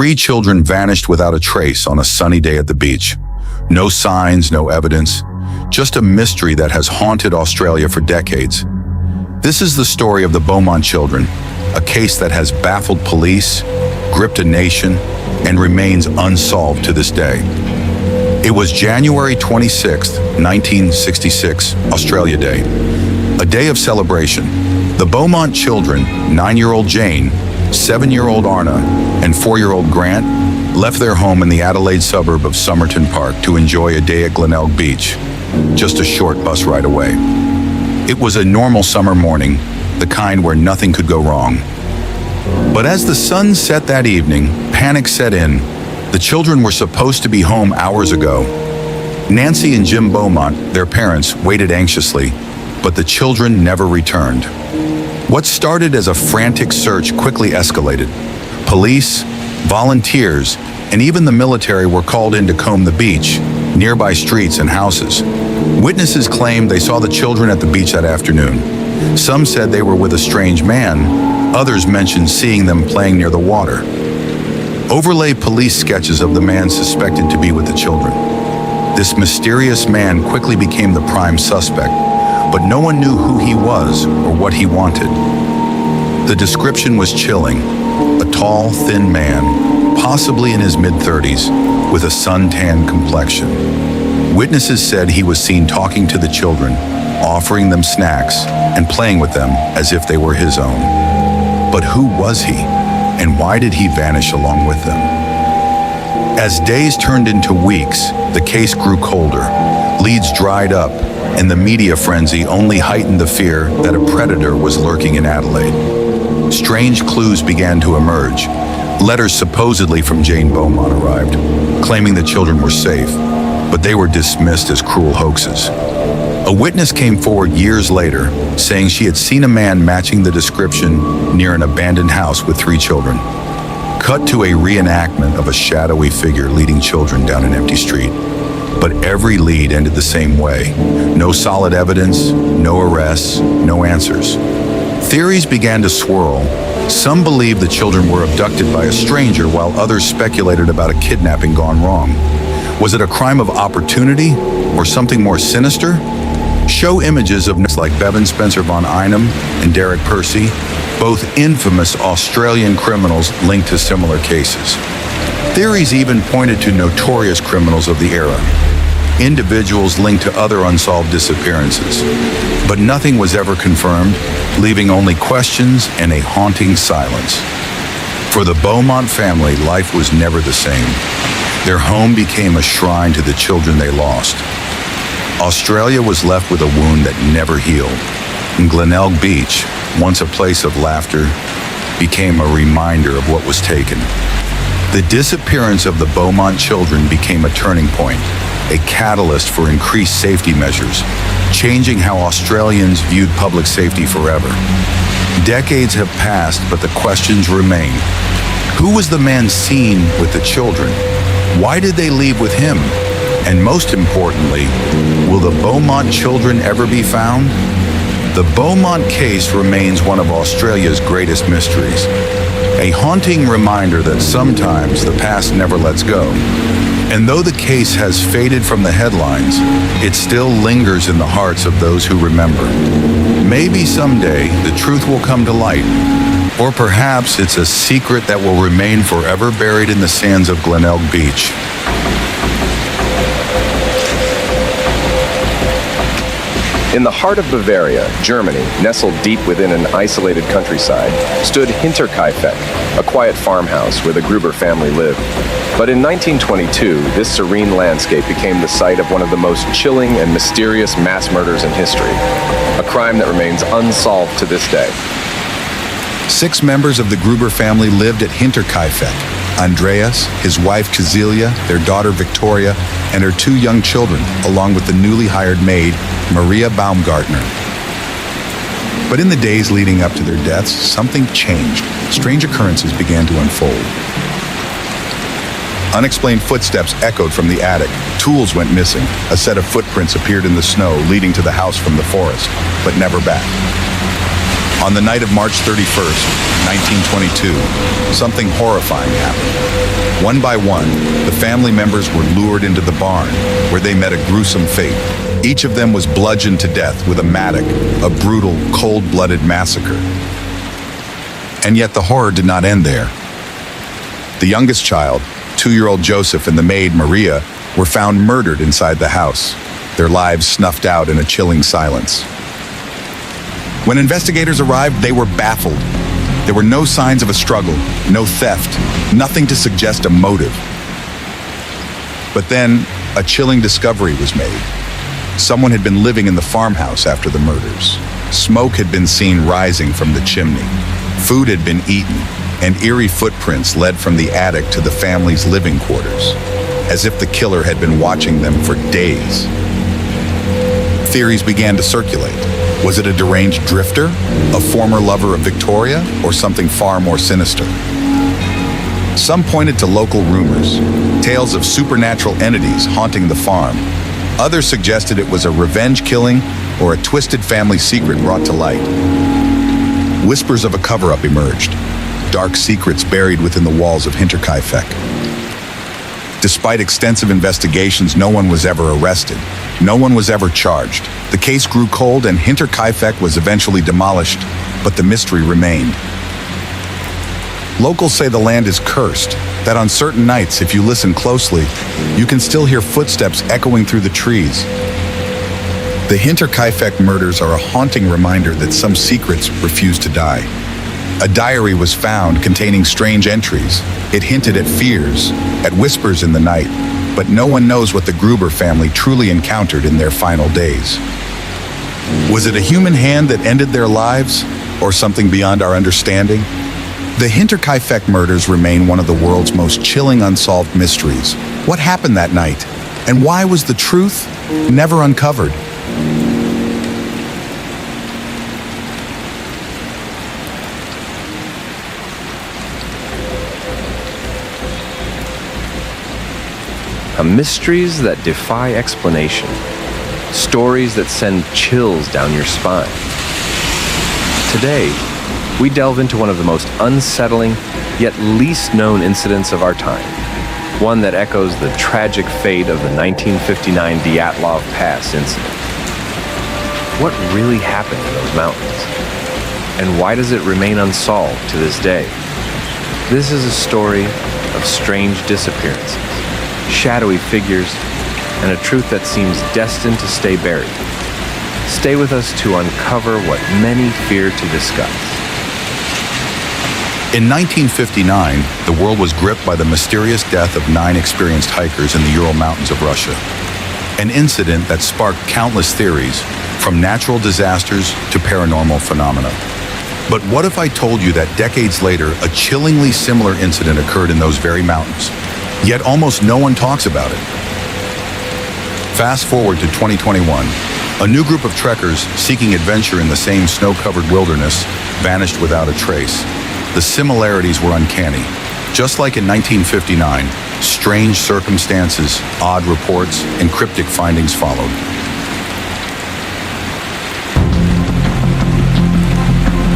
3 children vanished without a trace on a sunny day at the beach. No signs, no evidence, just a mystery that has haunted Australia for decades. This is the story of the Beaumont children, a case that has baffled police, gripped a nation, and remains unsolved to this day. It was January 26, 1966, Australia Day, a day of celebration. The Beaumont children, 9-year-old Jane, 7-year-old Arna, and 4-year-old Grant, left their home in the Adelaide suburb of Somerton Park to enjoy a day at Glenelg Beach, just a short bus ride away. It was a normal summer morning, the kind where nothing could go wrong. But as the sun set that evening, panic set in. The children were supposed to be home hours ago. Nancy and Jim Beaumont, their parents, waited anxiously, but the children never returned. What started as a frantic search quickly escalated. Police, volunteers, and even the military were called in to comb the beach, nearby streets and houses. Witnesses claimed they saw the children at the beach that afternoon. Some said they were with a strange man. Others mentioned seeing them playing near the water. Overlay police sketches of the man suspected to be with the children. This mysterious man quickly became the prime suspect, but no one knew who he was or what he wanted. The description was chilling. A tall, thin man, possibly in his mid-30s, with a sun-tanned complexion. Witnesses said he was seen talking to the children, offering them snacks, and playing with them as if they were his own. But who was he, and why did he vanish along with them? As days turned into weeks, the case grew colder, leads dried up, and the media frenzy only heightened the fear that a predator was lurking in Adelaide. Strange clues began to emerge. Letters supposedly from Jane Beaumont arrived, claiming the children were safe, but they were dismissed as cruel hoaxes. A witness came forward years later, saying she had seen a man matching the description near an abandoned house with 3 children. Cut to a reenactment of a shadowy figure leading children down an empty street. But every lead ended the same way. No solid evidence, no arrests, no answers. Theories began to swirl. Some believed the children were abducted by a stranger, while others speculated about a kidnapping gone wrong. Was it a crime of opportunity or something more sinister? Show images of like Bevan Spencer von Einem and Derek Percy, both infamous Australian criminals linked to similar cases. Theories even pointed to notorious criminals of the era, individuals linked to other unsolved disappearances. But nothing was ever confirmed, leaving only questions and a haunting silence. For the Beaumont family, life was never the same. Their home became a shrine to the children they lost. Australia was left with a wound that never healed. And Glenelg Beach, once a place of laughter, became a reminder of what was taken. The disappearance of the Beaumont children became a turning point, a catalyst for increased safety measures, changing how Australians viewed public safety forever. Decades have passed, but the questions remain. Who was the man seen with the children? Why did they leave with him? And most importantly, will the Beaumont children ever be found? The Beaumont case remains one of Australia's greatest mysteries, a haunting reminder that sometimes the past never lets go. And though the case has faded from the headlines, it still lingers in the hearts of those who remember. Maybe someday the truth will come to light, or perhaps it's a secret that will remain forever buried in the sands of Glenelg Beach. In the heart of Bavaria, Germany, nestled deep within an isolated countryside, stood Hinterkaifeck, a quiet farmhouse where the Gruber family lived. But in 1922, this serene landscape became the site of one of the most chilling and mysterious mass murders in history, a crime that remains unsolved to this day. 6 members of the Gruber family lived at Hinterkaifeck. Andreas, his wife Cecilia, their daughter Victoria, and her 2 young children, along with the newly hired maid, Maria Baumgartner. But in the days leading up to their deaths, something changed. Strange occurrences began to unfold. Unexplained footsteps echoed from the attic. Tools went missing. A set of footprints appeared in the snow, leading to the house from the forest, but never back. On the night of March 31st, 1922, something horrifying happened. One by one, the family members were lured into the barn, where they met a gruesome fate. Each of them was bludgeoned to death with a mattock, a brutal, cold-blooded massacre. And yet the horror did not end there. The youngest child, 2-year-old Joseph, and the maid, Maria, were found murdered inside the house, their lives snuffed out in a chilling silence. When investigators arrived, they were baffled. There were no signs of a struggle, no theft, nothing to suggest a motive. But then, a chilling discovery was made. Someone had been living in the farmhouse after the murders. Smoke had been seen rising from the chimney. Food had been eaten, and eerie footprints led from the attic to the family's living quarters, as if the killer had been watching them for days. Theories began to circulate. Was it a deranged drifter, a former lover of Victoria, or something far more sinister? Some pointed to local rumors, tales of supernatural entities haunting the farm. Others suggested it was a revenge killing or a twisted family secret brought to light. Whispers of a cover-up emerged, dark secrets buried within the walls of Hinterkaifeck. Despite extensive investigations, no one was ever arrested. No one was ever charged. The case grew cold and Hinterkaifeck was eventually demolished, but the mystery remained. Locals say the land is cursed, that on certain nights, if you listen closely, you can still hear footsteps echoing through the trees. The Hinterkaifeck murders are a haunting reminder that some secrets refuse to die. A diary was found containing strange entries. It hinted at fears, at whispers in the night, but no one knows what the Gruber family truly encountered in their final days. Was it a human hand that ended their lives, or something beyond our understanding? The Hinterkaifeck murders remain one of the world's most chilling unsolved mysteries. What happened that night? And why was the truth never uncovered? Mysteries that defy explanation. Stories that send chills down your spine. Today, we delve into one of the most unsettling, yet least known incidents of our time. One that echoes the tragic fate of the 1959 Dyatlov Pass incident. What really happened in those mountains? And why does it remain unsolved to this day? This is a story of strange disappearances, shadowy figures, and a truth that seems destined to stay buried. Stay with us to uncover what many fear to discuss. In 1959, the world was gripped by the mysterious death of 9 experienced hikers in the Ural Mountains of Russia. An incident that sparked countless theories, from natural disasters to paranormal phenomena. But what if I told you that decades later, a chillingly similar incident occurred in those very mountains? Yet almost no one talks about it. Fast forward to 2021, a new group of trekkers seeking adventure in the same snow-covered wilderness vanished without a trace. The similarities were uncanny. Just like in 1959, strange circumstances, odd reports, and cryptic findings followed.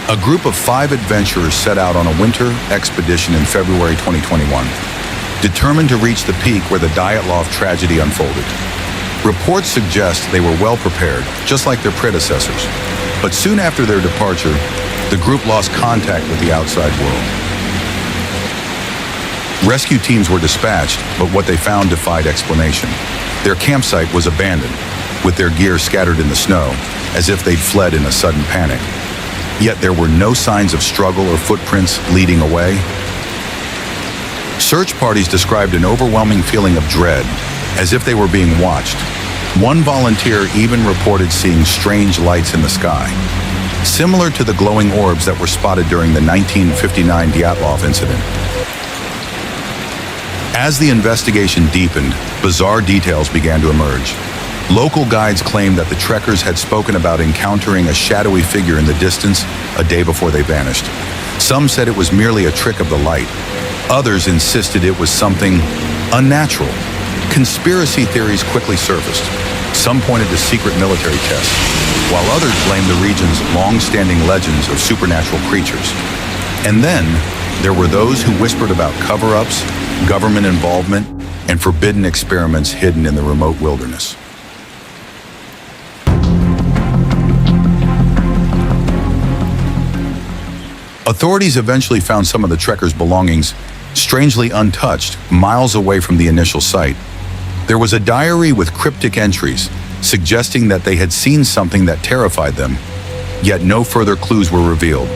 A group of 5 adventurers set out on a winter expedition in February 2021. Determined to reach the peak where the Dyatlov tragedy unfolded. Reports suggest they were well prepared, just like their predecessors. But soon after their departure, the group lost contact with the outside world. Rescue teams were dispatched, but what they found defied explanation. Their campsite was abandoned, with their gear scattered in the snow, as if they'd fled in a sudden panic. Yet there were no signs of struggle or footprints leading away. Search parties described an overwhelming feeling of dread, as if they were being watched. One volunteer even reported seeing strange lights in the sky, similar to the glowing orbs that were spotted during the 1959 Dyatlov incident. As the investigation deepened, bizarre details began to emerge. Local guides claimed that the trekkers had spoken about encountering a shadowy figure in the distance a day before they vanished. Some said it was merely a trick of the light. Others insisted it was something unnatural. Conspiracy theories quickly surfaced. Some pointed to secret military tests, while others blamed the region's long-standing legends of supernatural creatures. And then, there were those who whispered about cover-ups, government involvement, and forbidden experiments hidden in the remote wilderness. Authorities eventually found some of the trekkers' belongings strangely untouched, miles away from the initial site. There was a diary with cryptic entries, suggesting that they had seen something that terrified them, yet no further clues were revealed.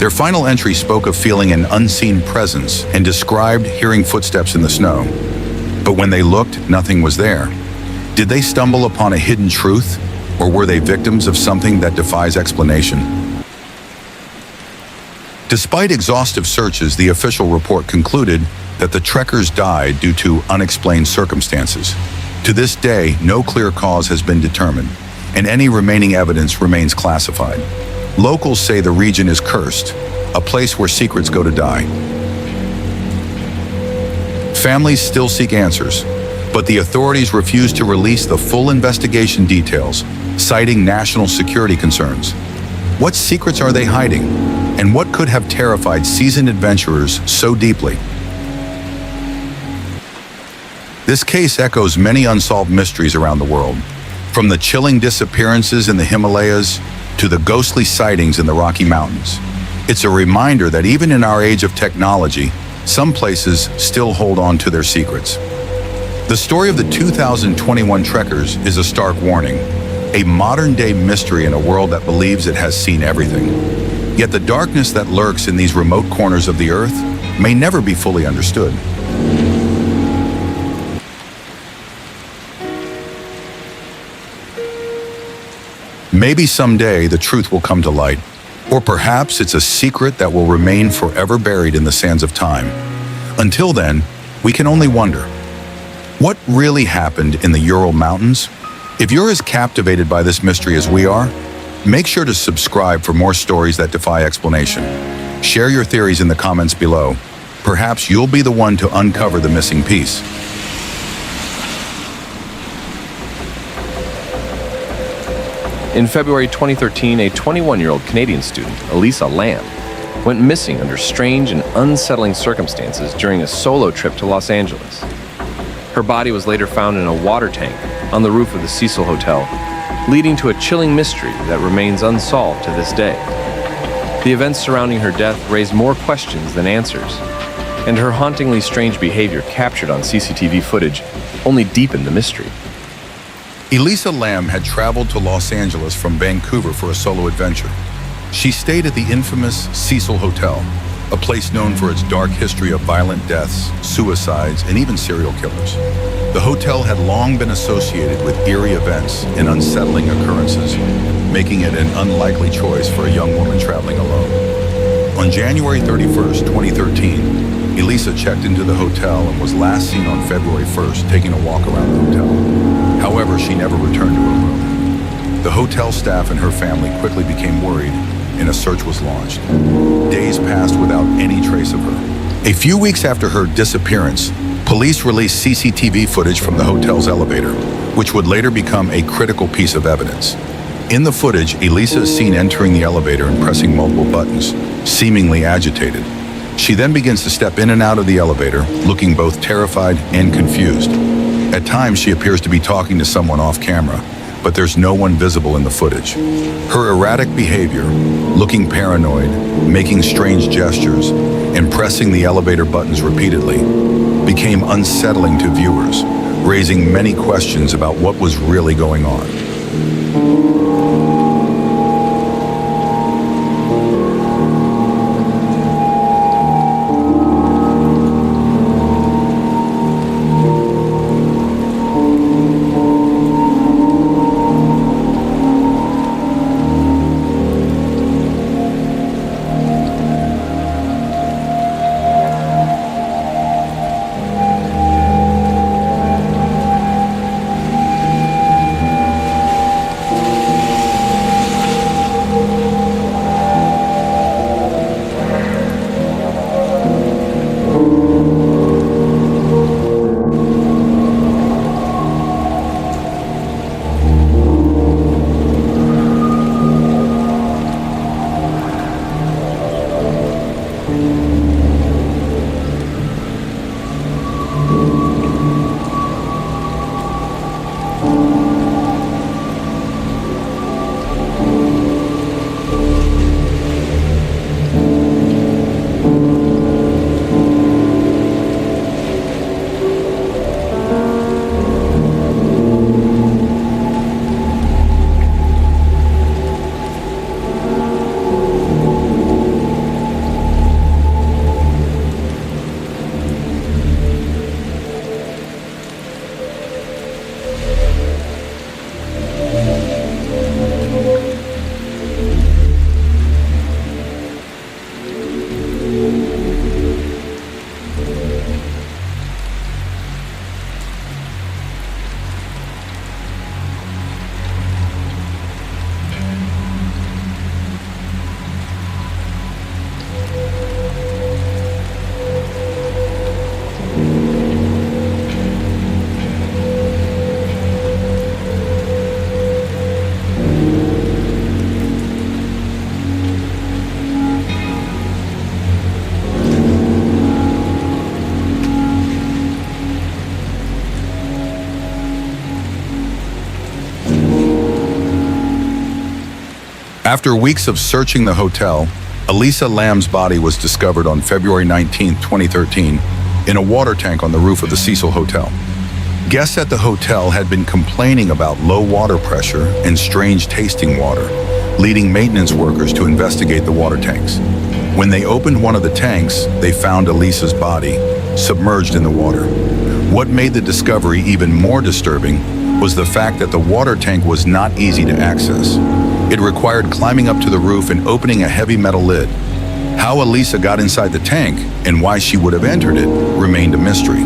Their final entry spoke of feeling an unseen presence and described hearing footsteps in the snow. But when they looked, nothing was there. Did they stumble upon a hidden truth, or were they victims of something that defies explanation? Despite exhaustive searches, the official report concluded that the trekkers died due to unexplained circumstances. To this day, no clear cause has been determined, and any remaining evidence remains classified. Locals say the region is cursed, a place where secrets go to die. Families still seek answers, but the authorities refuse to release the full investigation details, citing national security concerns. What secrets are they hiding, and what could have terrified seasoned adventurers so deeply? This case echoes many unsolved mysteries around the world, from the chilling disappearances in the Himalayas to the ghostly sightings in the Rocky Mountains. It's a reminder that even in our age of technology, some places still hold on to their secrets. The story of the 2021 trekkers is a stark warning, a modern-day mystery in a world that believes it has seen everything. Yet the darkness that lurks in these remote corners of the earth may never be fully understood. Maybe someday the truth will come to light, or perhaps it's a secret that will remain forever buried in the sands of time. Until then, we can only wonder, what really happened in the Ural Mountains? If you're as captivated by this mystery as we are, make sure to subscribe for more stories that defy explanation. Share your theories in the comments below. Perhaps you'll be the one to uncover the missing piece. In February 2013, a 21-year-old Canadian student, Elisa Lamb, went missing under strange and unsettling circumstances during a solo trip to Los Angeles. Her body was later found in a water tank on the roof of the Cecil Hotel, leading to a chilling mystery that remains unsolved to this day. The events surrounding her death raised more questions than answers, and her hauntingly strange behavior captured on CCTV footage only deepened the mystery. Elisa Lamb had traveled to Los Angeles from Vancouver for a solo adventure. She stayed at the infamous Cecil Hotel, a place known for its dark history of violent deaths, suicides, and even serial killers. The hotel had long been associated with eerie events and unsettling occurrences, making it an unlikely choice for a young woman traveling alone. On January 31st, 2013, Elisa checked into the hotel and was last seen on February 1st taking a walk around the hotel. However, she never returned to her room. The hotel staff and her family quickly became worried, and a search was launched. Days passed without any trace of her. A few weeks after her disappearance, police released CCTV footage from the hotel's elevator, which would later become a critical piece of evidence. In the footage, Elisa is seen entering the elevator and pressing multiple buttons, seemingly agitated. She then begins to step in and out of the elevator, looking both terrified and confused. At times, she appears to be talking to someone off camera, but there's no one visible in the footage. Her erratic behavior, looking paranoid, making strange gestures, and pressing the elevator buttons repeatedly, became unsettling to viewers, raising many questions about what was really going on. After weeks of searching the hotel, Elisa Lam's body was discovered on February 19, 2013, in a water tank on the roof of the Cecil Hotel. Guests at the hotel had been complaining about low water pressure and strange tasting water, leading maintenance workers to investigate the water tanks. When they opened one of the tanks, they found Elisa's body, submerged in the water. What made the discovery even more disturbing was the fact that the water tank was not easy to access. It required climbing up to the roof and opening a heavy metal lid. How Elisa got inside the tank and why she would have entered it remained a mystery.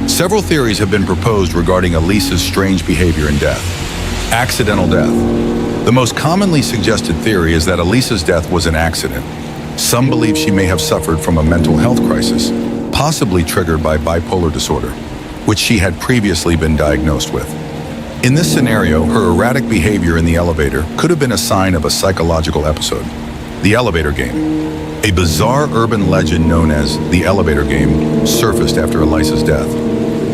Several theories have been proposed regarding Elisa's strange behavior and death. Accidental death. The most commonly suggested theory is that Elisa's death was an accident. Some believe she may have suffered from a mental health crisis, possibly triggered by bipolar disorder, which she had previously been diagnosed with. In this scenario, her erratic behavior in the elevator could have been a sign of a psychological episode. The elevator game. A bizarre urban legend known as the elevator game surfaced after Elisa's death.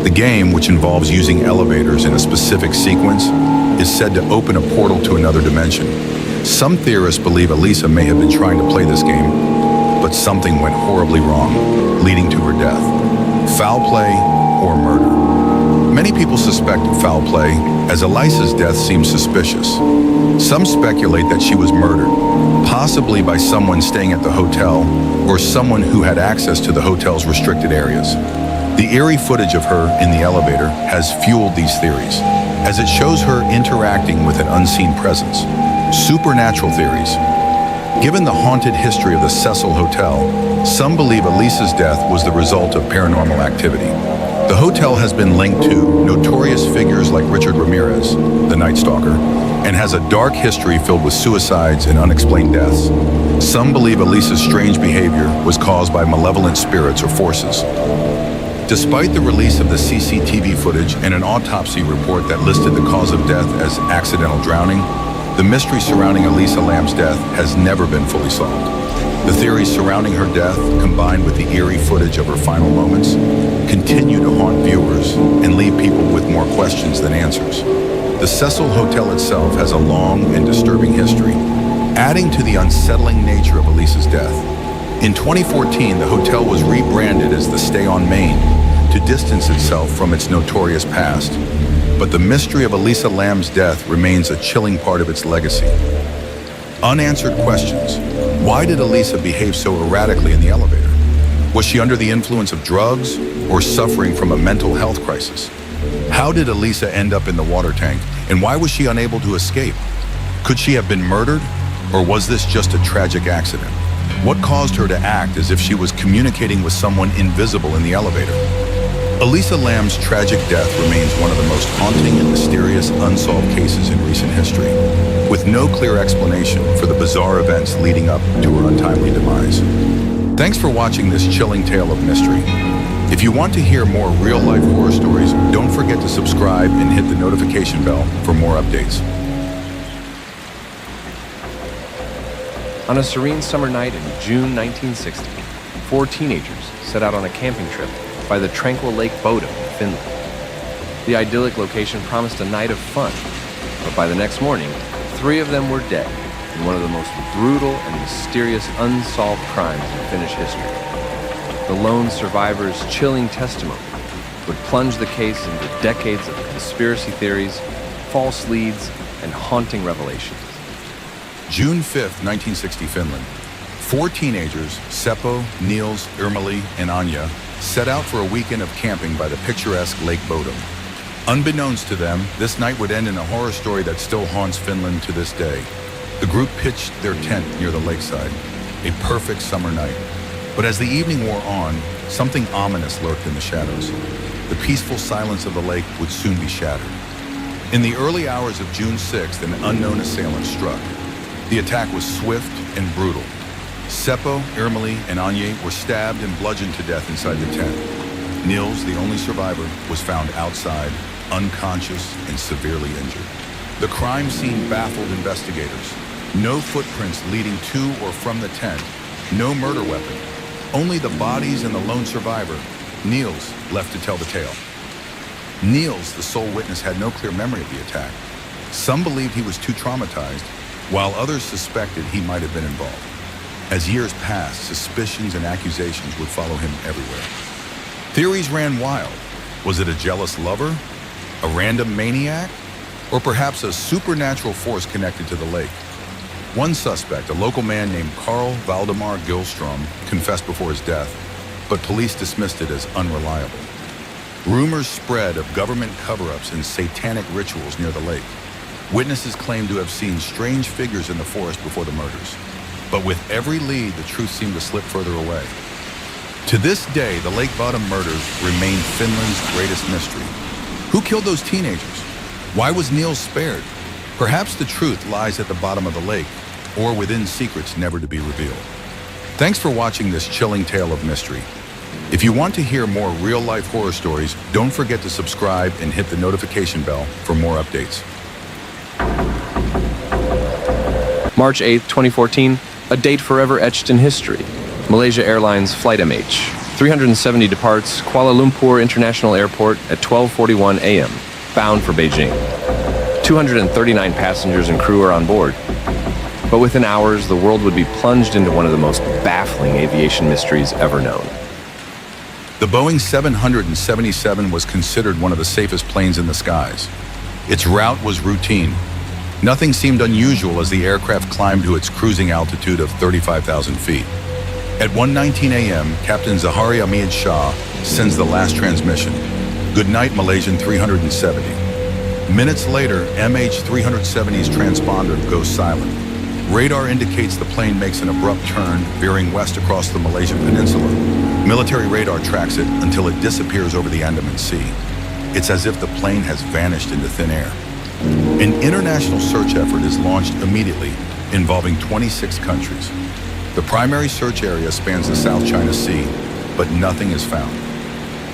The game, which involves using elevators in a specific sequence, is said to open a portal to another dimension. Some theorists believe Elisa may have been trying to play this game, but something went horribly wrong, leading to her death. Foul play or murder. Many people suspect foul play, as Elisa's death seems suspicious. Some speculate that she was murdered, possibly by someone staying at the hotel or someone who had access to the hotel's restricted areas. The eerie footage of her in the elevator has fueled these theories, as it shows her interacting with an unseen presence. Supernatural theories. Given the haunted history of the Cecil Hotel, some believe Elisa's death was the result of paranormal activity. The hotel has been linked to notorious figures like Richard Ramirez, the Night Stalker, and has a dark history filled with suicides and unexplained deaths. Some believe Elisa's strange behavior was caused by malevolent spirits or forces. Despite the release of the CCTV footage and an autopsy report that listed the cause of death as accidental drowning, the mystery surrounding Elisa Lam's death has never been fully solved. The theories surrounding her death, combined with the eerie footage of her final moments, continue to haunt viewers and leave people with more questions than answers. The Cecil Hotel itself has a long and disturbing history, adding to the unsettling nature of Elisa's death. In 2014, the hotel was rebranded as the Stay on Main to distance itself from its notorious past. But the mystery of Elisa Lam's death remains a chilling part of its legacy. Unanswered questions. Why did Elisa behave so erratically in the elevator? Was she under the influence of drugs or suffering from a mental health crisis? How did Elisa end up in the water tank, and why was she unable to escape? Could she have been murdered, or was this just a tragic accident? What caused her to act as if she was communicating with someone invisible in the elevator? Elisa Lam's tragic death remains one of the most haunting and mysterious unsolved cases in recent history, with no clear explanation for the bizarre events leading up to her untimely demise. Thanks for watching this chilling tale of mystery. If you want to hear more real-life horror stories, don't forget to subscribe and hit the notification bell for more updates. On a serene summer night in June 1960, 4 teenagers set out on a camping trip by the tranquil Lake Bodom in Finland. The idyllic location promised a night of fun, but by the next morning, 3 of them were dead in one of the most brutal and mysterious unsolved crimes in Finnish history. The lone survivor's chilling testimony would plunge the case into decades of conspiracy theories, false leads, and haunting revelations. June 5th, 1960, Finland. 4 teenagers, Seppo, Niels, Irmeli, and Anya, set out for a weekend of camping by the picturesque Lake Bodom. Unbeknownst to them, this night would end in a horror story that still haunts Finland to this day. The group pitched their tent near the lakeside, a perfect summer night. But as the evening wore on, something ominous lurked in the shadows. The peaceful silence of the lake would soon be shattered. In the early hours of June 6th, an unknown assailant struck. The attack was swift and brutal. Seppo, Irmeli, and Anya were stabbed and bludgeoned to death inside the tent. Niels, the only survivor, was found outside, unconscious and severely injured. The crime scene baffled investigators. No footprints leading to or from the tent, no murder weapon. Only the bodies and the lone survivor, Niels, left to tell the tale. Niels, the sole witness, had no clear memory of the attack. Some believed he was too traumatized, while others suspected he might have been involved. As years passed, suspicions and accusations would follow him everywhere. Theories ran wild. Was it a jealous lover, a random maniac, or perhaps a supernatural force connected to the lake? One suspect, a local man named Carl Valdemar Gilstrom, confessed before his death, but police dismissed it as unreliable. Rumors spread of government cover-ups and satanic rituals near the lake. Witnesses claimed to have seen strange figures in the forest before the murders. But with every lead, the truth seemed to slip further away. To this day, the Lake Bottom murders remain Finland's greatest mystery. Who killed those teenagers? Why was Niels spared? Perhaps the truth lies at the bottom of the lake, or within secrets never to be revealed. Thanks for watching this chilling tale of mystery. If you want to hear more real-life horror stories, don't forget to subscribe and hit the notification bell for more updates. March 8, 2014, a date forever etched in history. Malaysia Airlines Flight MH 370 departs Kuala Lumpur International Airport at 12:41 a.m., bound for Beijing. 239 passengers and crew are on board. But within hours, the world would be plunged into one of the most baffling aviation mysteries ever known. The Boeing 777 was considered one of the safest planes in the skies. Its route was routine. Nothing seemed unusual as the aircraft climbed to its cruising altitude of 35,000 feet. At 1:19 a.m., Captain Zahari Ahmed Shah sends the last transmission. Good night, Malaysian 370. Minutes later, MH370's transponder goes silent. Radar indicates the plane makes an abrupt turn, veering west across the Malaysian peninsula. Military radar tracks it until it disappears over the Andaman Sea. It's as if the plane has vanished into thin air. An international search effort is launched immediately, involving 26 countries. The primary search area spans the South China Sea, but nothing is found.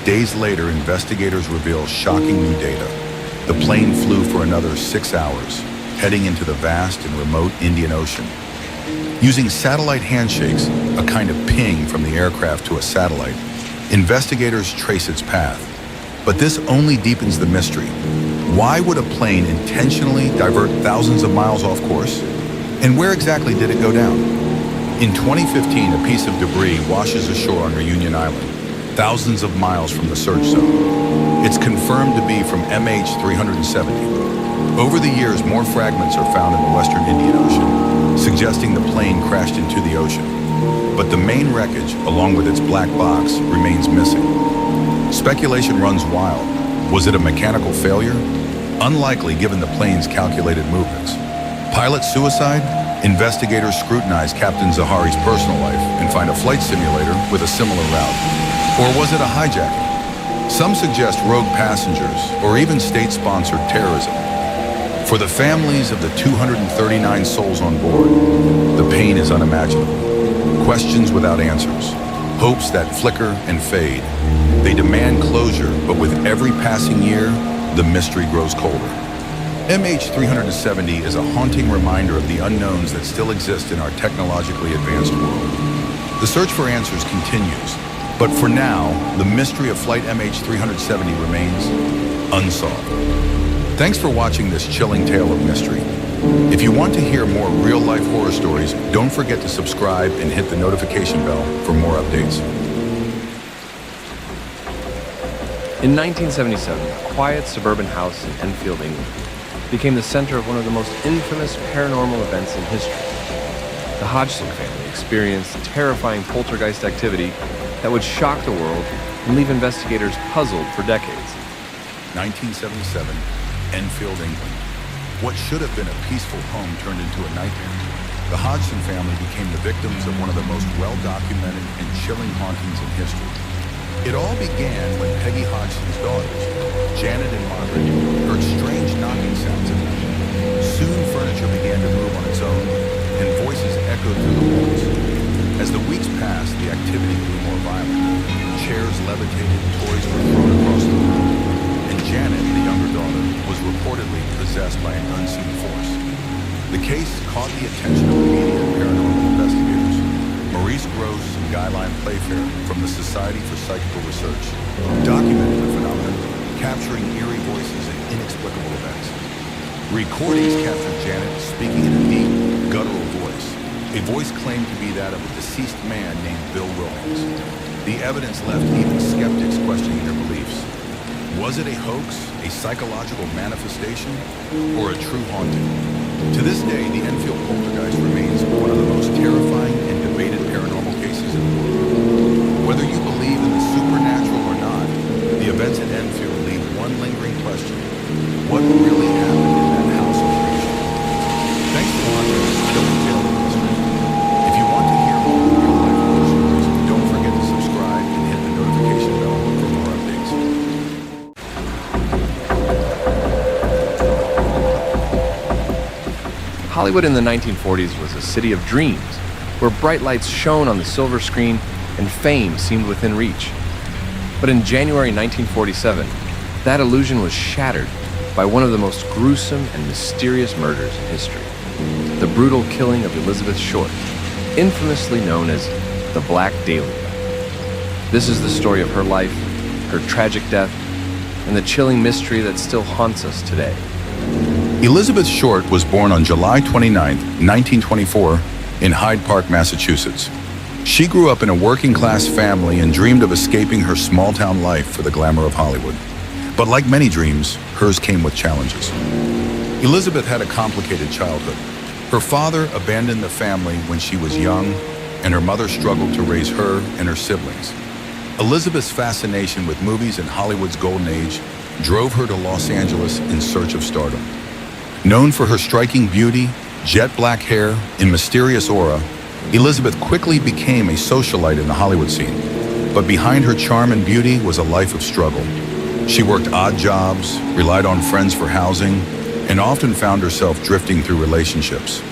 Days later, investigators reveal shocking new data. The plane flew for another 6 hours, heading into the vast and remote Indian Ocean. Using satellite handshakes, a kind of ping from the aircraft to a satellite, investigators trace its path. But this only deepens the mystery. Why would a plane intentionally divert thousands of miles off course? And where exactly did it go down? In 2015, a piece of debris washes ashore on Reunion Island, thousands of miles from the search zone. It's confirmed to be from MH370. Over the years, more fragments are found in the western Indian Ocean, suggesting the plane crashed into the ocean. But the main wreckage, along with its black box, remains missing. Speculation runs wild. Was it a mechanical failure? Unlikely given the plane's calculated movements. Pilot suicide? Investigators scrutinize Captain Zahari's personal life and find a flight simulator with a similar route. Or was it a hijacking? Some suggest rogue passengers or even state-sponsored terrorism. For the families of the 239 souls on board, the pain is unimaginable. Questions without answers. Hopes that flicker and fade. They demand closure, but with every passing year, the mystery grows colder. MH370 is a haunting reminder of the unknowns that still exist in our technologically advanced world. The search for answers continues, but for now, the mystery of flight MH370 remains unsolved. Thanks for watching this chilling tale of mystery. If you want to hear more real-life horror stories, don't forget to subscribe and hit the notification bell for more updates. In 1977, a quiet suburban house in Enfield, England, became the center of one of the most infamous paranormal events in history. The Hodgson family experienced terrifying poltergeist activity that would shock the world and leave investigators puzzled for decades. 1977, Enfield, England. What should have been a peaceful home turned into a nightmare. The Hodgson family became the victims of one of the most well-documented and chilling hauntings in history. It all began when Peggy Hodgson's daughters, Janet and Margaret, heard strange knocking sounds at night. Soon furniture began to move on its own, and voices echoed through the walls. As the weeks passed, the activity grew more violent. Chairs levitated, toys were thrown across the room, and Janet, the younger daughter, was reportedly possessed by an unseen force. The case caught the attention of the media and paranormal investigators. Maurice Gross and Guyline Playfair from the Society for Psychical Research documented the phenomenon, capturing eerie voices and inexplicable events. Recordings captured Janet speaking in a deep, guttural voice, a voice claimed to be that of a deceased man named Bill Wilkins. The evidence left even skeptics questioning their beliefs. Was it a hoax, a psychological manifestation, or a true haunting? To this day, the Enfield poltergeist remains one of the most terrifying and debated paranormal cases in the world. Whether you believe in the supernatural or not, the events at Enfield leave one lingering question. What really happened in that house of creation? Thanks for watching this chilling tale of mystery. If you want to hear more real-life horror stories, don't forget to subscribe and hit the notification bell for more updates. Hollywood in the 1940s was a city of dreams, where bright lights shone on the silver screen and fame seemed within reach. But in January 1947, that illusion was shattered by one of the most gruesome and mysterious murders in history, the brutal killing of Elizabeth Short, infamously known as the Black Dahlia. This is the story of her life, her tragic death, and the chilling mystery that still haunts us today. Elizabeth Short was born on July 29, 1924, in Hyde Park, Massachusetts. She grew up in a working-class family and dreamed of escaping her small-town life for the glamour of Hollywood. But like many dreams, hers came with challenges. Elizabeth had a complicated childhood. Her father abandoned the family when she was young, and her mother struggled to raise her and her siblings. Elizabeth's fascination with movies and Hollywood's golden age drove her to Los Angeles in search of stardom. Known for her striking beauty, jet black hair, and mysterious aura, Elizabeth quickly became a socialite in the Hollywood scene. But behind her charm and beauty was a life of struggle. She worked odd jobs, relied on friends for housing, and often found herself drifting through relationships.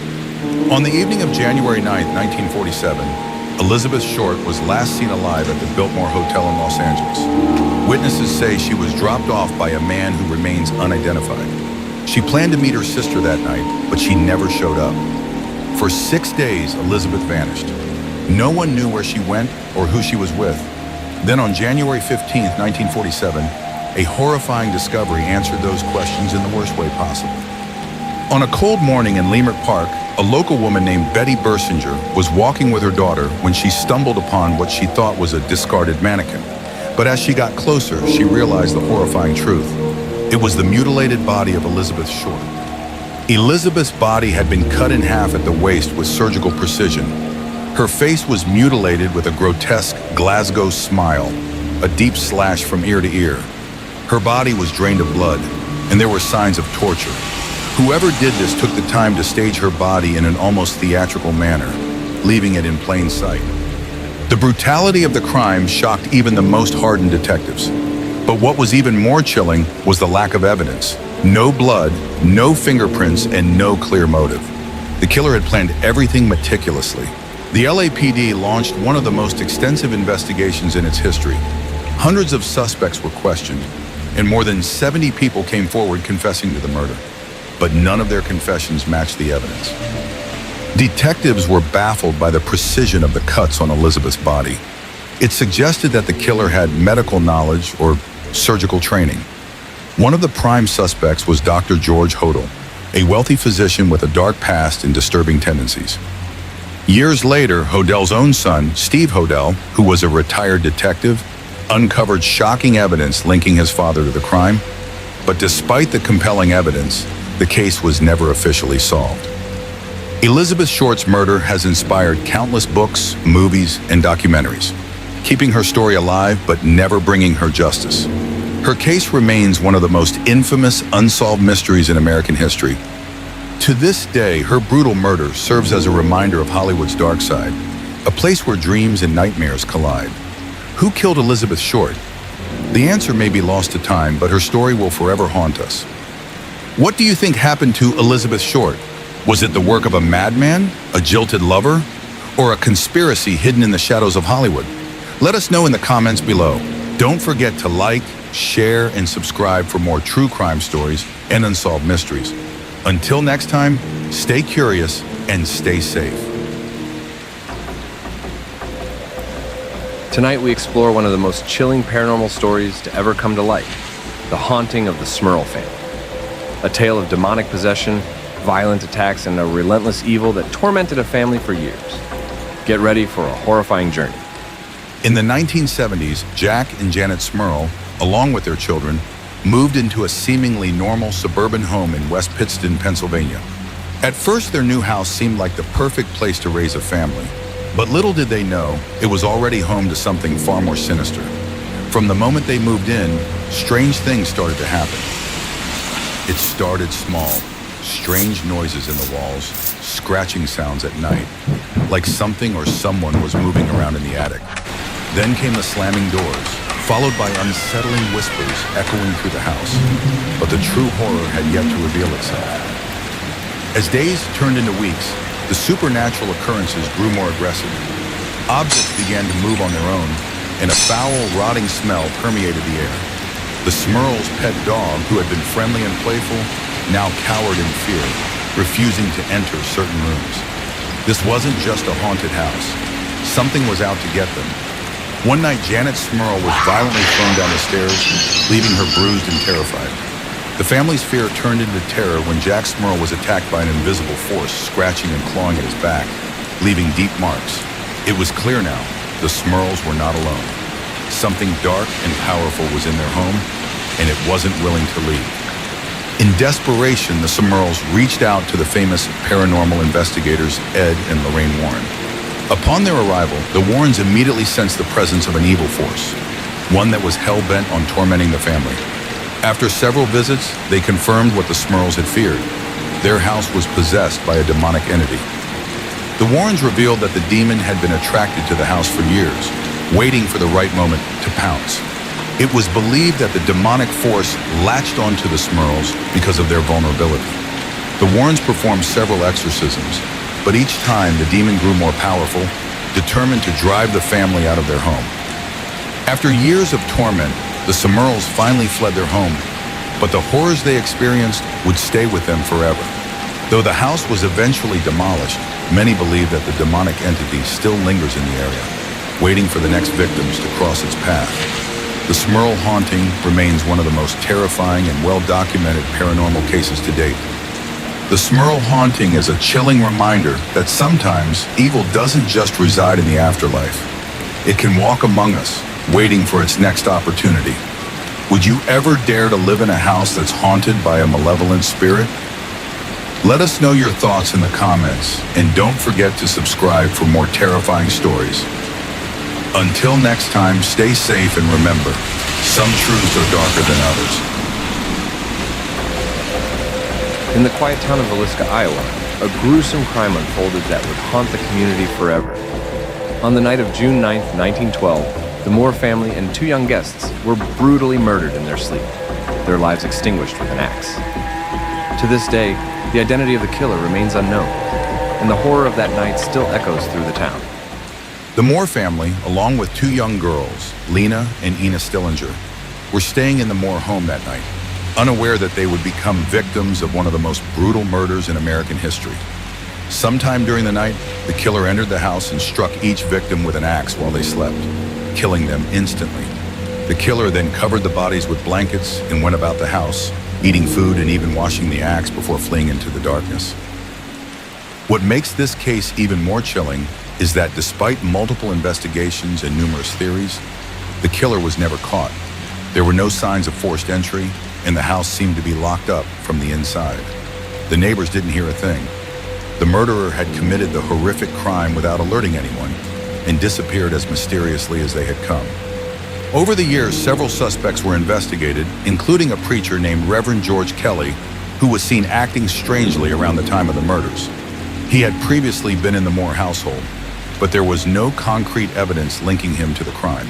On the evening of January 9, 1947, Elizabeth Short was last seen alive at the Biltmore Hotel in Los Angeles. Witnesses say she was dropped off by a man who remains unidentified. She planned to meet her sister that night, but she never showed up. For 6 days, Elizabeth vanished. No one knew where she went or who she was with. Then on January 15, 1947, a horrifying discovery answered those questions in the worst way possible. On a cold morning in Leimert Park, a local woman named Betty Bersinger was walking with her daughter when she stumbled upon what she thought was a discarded mannequin. But as she got closer, she realized the horrifying truth. It was the mutilated body of Elizabeth Short. Elizabeth's body had been cut in half at the waist with surgical precision. Her face was mutilated with a grotesque Glasgow smile, a deep slash from ear to ear. Her body was drained of blood, and there were signs of torture. Whoever did this took the time to stage her body in an almost theatrical manner, leaving it in plain sight. The brutality of the crime shocked even the most hardened detectives. But what was even more chilling was the lack of evidence. No blood, no fingerprints, and no clear motive. The killer had planned everything meticulously. The LAPD launched one of the most extensive investigations in its history. Hundreds of suspects were questioned, and more than 70 people came forward confessing to the murder. But none of their confessions matched the evidence. Detectives were baffled by the precision of the cuts on Elizabeth's body. It suggested that the killer had medical knowledge or surgical training. One of the prime suspects was Dr. George Hodel, a wealthy physician with a dark past and disturbing tendencies. Years later, Hodel's own son, Steve Hodel, who was a retired detective, uncovered shocking evidence linking his father to the crime. But despite the compelling evidence, the case was never officially solved. Elizabeth Short's murder has inspired countless books, movies, and documentaries, keeping her story alive but never bringing her justice. Her case remains one of the most infamous unsolved mysteries in American history. To this day, her brutal murder serves as a reminder of Hollywood's dark side, a place where dreams and nightmares collide. Who killed Elizabeth Short? The answer may be lost to time, but her story will forever haunt us. What do you think happened to Elizabeth Short? Was it the work of a madman, a jilted lover, or a conspiracy hidden in the shadows of Hollywood? Let us know in the comments below. Don't forget to like, share, and subscribe for more true crime stories and unsolved mysteries. Until next time, stay curious and stay safe. Tonight we explore one of the most chilling paranormal stories to ever come to light, the haunting of the Smurl family. A tale of demonic possession, violent attacks, and a relentless evil that tormented a family for years. Get ready for a horrifying journey. In the 1970s, Jack and Janet Smurl, along with their children, moved into a seemingly normal suburban home in West Pittston, Pennsylvania. At first, their new house seemed like the perfect place to raise a family, but little did they know it was already home to something far more sinister. From the moment they moved in, strange things started to happen. It started small, strange noises in the walls, scratching sounds at night, like something or someone was moving around in the attic. Then came the slamming doors, followed by unsettling whispers echoing through the house. But the true horror had yet to reveal itself. As days turned into weeks, the supernatural occurrences grew more aggressive. Objects began to move on their own, and a foul, rotting smell permeated the air. The Smurls' pet dog, who had been friendly and playful, now cowered in fear, refusing to enter certain rooms. This wasn't just a haunted house. Something was out to get them. One night, Janet Smurl was violently thrown down the stairs, leaving her bruised and terrified. The family's fear turned into terror when Jack Smurl was attacked by an invisible force, scratching and clawing at his back, leaving deep marks. It was clear now, the Smurls were not alone. Something dark and powerful was in their home, and it wasn't willing to leave. In desperation, the Smurls reached out to the famous paranormal investigators Ed and Lorraine Warren. Upon their arrival, the Warrens immediately sensed the presence of an evil force, one that was hell-bent on tormenting the family. After several visits, they confirmed what the Smurls had feared. Their house was possessed by a demonic entity. The Warrens revealed that the demon had been attracted to the house for years, waiting for the right moment to pounce. It was believed that the demonic force latched onto the Smurls because of their vulnerability. The Warrens performed several exorcisms, but each time the demon grew more powerful, determined to drive the family out of their home. After years of torment, the Smurls finally fled their home, but the horrors they experienced would stay with them forever. Though the house was eventually demolished, many believe that the demonic entity still lingers in the area, waiting for the next victims to cross its path. The Smurl haunting remains one of the most terrifying and well-documented paranormal cases to date. The Smurl haunting is a chilling reminder that sometimes evil doesn't just reside in the afterlife. It can walk among us, waiting for its next opportunity. Would you ever dare to live in a house that's haunted by a malevolent spirit? Let us know your thoughts in the comments, and don't forget to subscribe for more terrifying stories. Until next time, stay safe and remember, some truths are darker than others. In the quiet town of Villisca, Iowa, a gruesome crime unfolded that would haunt the community forever. On the night of June 9, 1912, the Moore family and two young guests were brutally murdered in their sleep, their lives extinguished with an axe. To this day, the identity of the killer remains unknown, and the horror of that night still echoes through the town. The Moore family, along with two young girls, Lena and Ina Stillinger, were staying in the Moore home that night, unaware that they would become victims of one of the most brutal murders in American history. Sometime during the night, the killer entered the house and struck each victim with an axe while they slept, killing them instantly. The killer then covered the bodies with blankets and went about the house, eating food and even washing the axe before fleeing into the darkness. What makes this case even more chilling is that despite multiple investigations and numerous theories, the killer was never caught. There were no signs of forced entry, and the house seemed to be locked up from the inside. The neighbors didn't hear a thing. The murderer had committed the horrific crime without alerting anyone and disappeared as mysteriously as they had come. Over the years, several suspects were investigated, including a preacher named Reverend George Kelly, who was seen acting strangely around the time of the murders. He had previously been in the Moore household, but there was no concrete evidence linking him to the crime.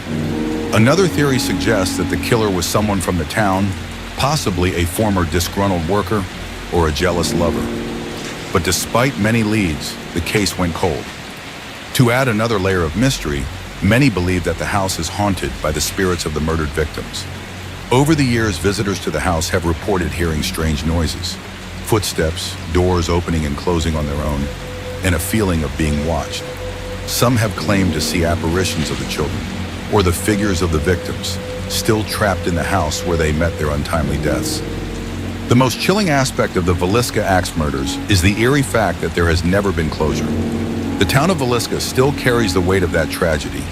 Another theory suggests that the killer was someone from the town, possibly a former disgruntled worker or a jealous lover. But despite many leads, the case went cold. To add another layer of mystery, many believe that the house is haunted by the spirits of the murdered victims. Over the years, visitors to the house have reported hearing strange noises, footsteps, doors opening and closing on their own, and a feeling of being watched. Some have claimed to see apparitions of the children, or the figures of the victims, still trapped in the house where they met their untimely deaths. The most chilling aspect of the Villisca axe murders is the eerie fact that there has never been closure. The town of Villisca still carries the weight of that tragedy,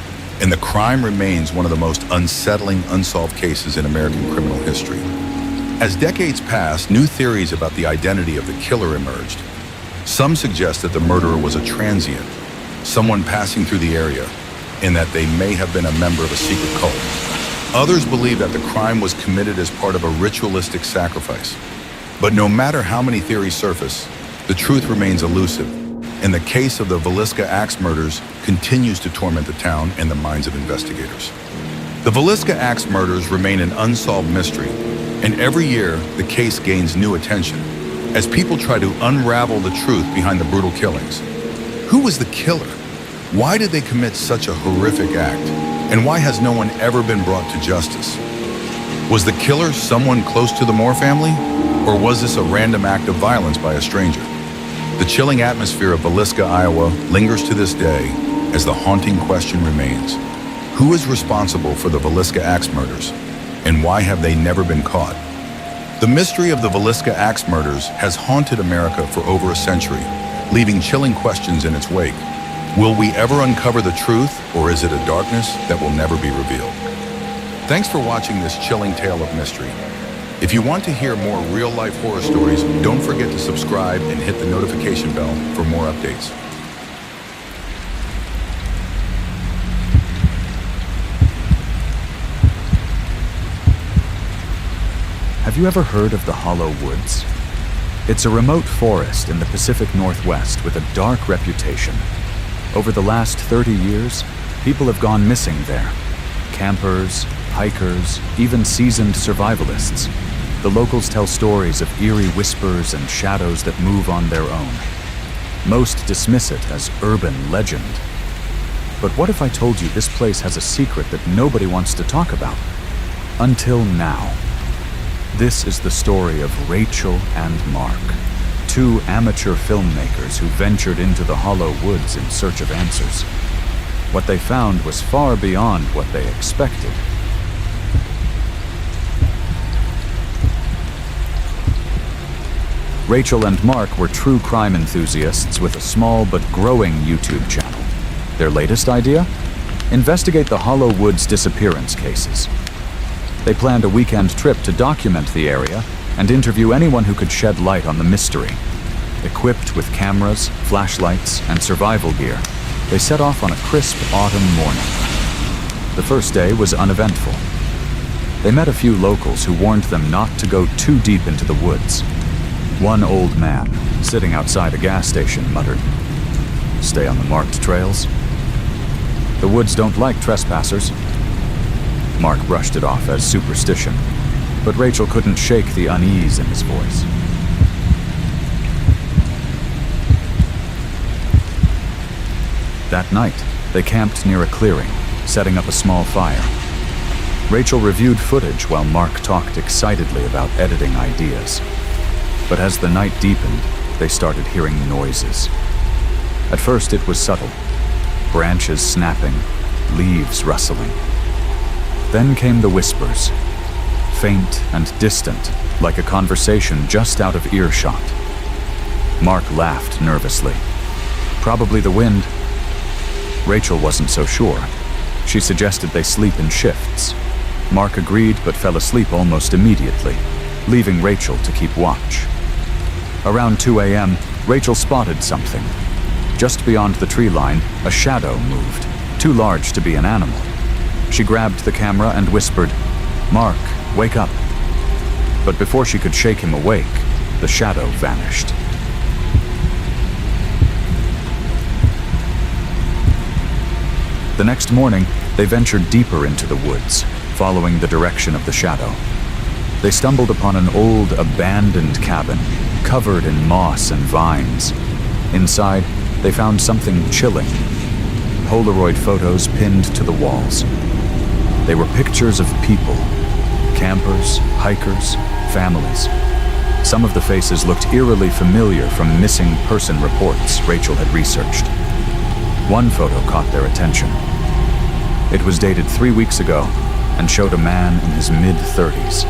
and the crime remains one of the most unsettling, unsolved cases in American criminal history. As decades passed, new theories about the identity of the killer emerged. Some suggest that the murderer was a transient, someone passing through the area, and that they may have been a member of a secret cult. Others believe that the crime was committed as part of a ritualistic sacrifice. But no matter how many theories surface, the truth remains elusive, and the case of the Villisca axe murders continues to torment the town and the minds of investigators. The Villisca axe murders remain an unsolved mystery, and every year the case gains new attention as people try to unravel the truth behind the brutal killings. Who was the killer? Why did they commit such a horrific act? And why has no one ever been brought to justice? Was the killer someone close to the Moore family? Or was this a random act of violence by a stranger? The chilling atmosphere of Villisca, Iowa lingers to this day as the haunting question remains. Who is responsible for the Villisca axe murders? And why have they never been caught? The mystery of the Villisca axe murders has haunted America for over a century, leaving chilling questions in its wake. Will we ever uncover the truth, or is it a darkness that will never be revealed? Thanks for watching this chilling tale of mystery. If you want to hear more real-life horror stories, don't forget to subscribe and hit the notification bell for more updates. Have you ever heard of the Hollow Woods? It's a remote forest in the Pacific Northwest with a dark reputation. Over the last 30 years, people have gone missing there. Campers, hikers, even seasoned survivalists. The locals tell stories of eerie whispers and shadows that move on their own. Most dismiss it as urban legend. But what if I told you this place has a secret that nobody wants to talk about? Until now. This is the story of Rachel and Mark, two amateur filmmakers who ventured into the Hollow Woods in search of answers. What they found was far beyond what they expected. Rachel and Mark were true crime enthusiasts with a small but growing YouTube channel. Their latest idea? Investigate the Hollow Woods disappearance cases. They planned a weekend trip to document the area and interview anyone who could shed light on the mystery. Equipped with cameras, flashlights, and survival gear, they set off on a crisp autumn morning. The first day was uneventful. They met a few locals who warned them not to go too deep into the woods. One old man, sitting outside a gas station, muttered, "Stay on the marked trails. The woods don't like trespassers." Mark brushed it off as superstition, but Rachel couldn't shake the unease in his voice. That night, they camped near a clearing, setting up a small fire. Rachel reviewed footage while Mark talked excitedly about editing ideas. But as the night deepened, they started hearing noises. At first it was subtle, branches snapping, leaves rustling. Then came the whispers, faint and distant, like a conversation just out of earshot. Mark laughed nervously. Probably the wind. Rachel wasn't so sure. She suggested they sleep in shifts. Mark agreed but fell asleep almost immediately, leaving Rachel to keep watch. Around 2 a.m., Rachel spotted something. Just beyond the tree line, a shadow moved, too large to be an animal. She grabbed the camera and whispered, "Mark, wake up." But before she could shake him awake, the shadow vanished. The next morning, they ventured deeper into the woods, following the direction of the shadow. They stumbled upon an old, abandoned cabin, covered in moss and vines. Inside, they found something chilling. Polaroid photos pinned to the walls. They were pictures of people, campers, hikers, families. Some of the faces looked eerily familiar from missing person reports Rachel had researched. One photo caught their attention. It was dated 3 weeks ago and showed a man in his mid-30s.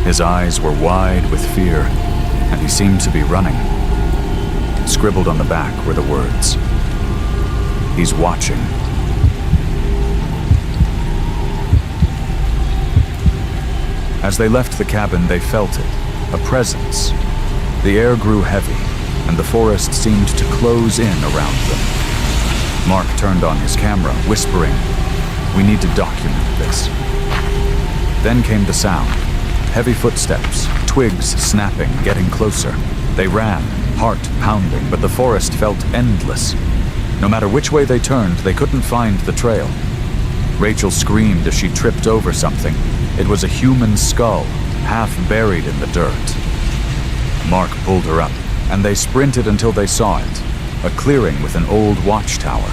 His eyes were wide with fear, and he seemed to be running. Scribbled on the back were the words, "He's watching." As they left the cabin, they felt it, a presence. The air grew heavy, and the forest seemed to close in around them. Mark turned on his camera, whispering, "We need to document this." Then came the sound. Heavy footsteps, twigs snapping, getting closer. They ran, heart pounding, but the forest felt endless. No matter which way they turned, they couldn't find the trail. Rachel screamed as she tripped over something. It was a human skull, half buried in the dirt. Mark pulled her up, and they sprinted until they saw it, a clearing with an old watchtower.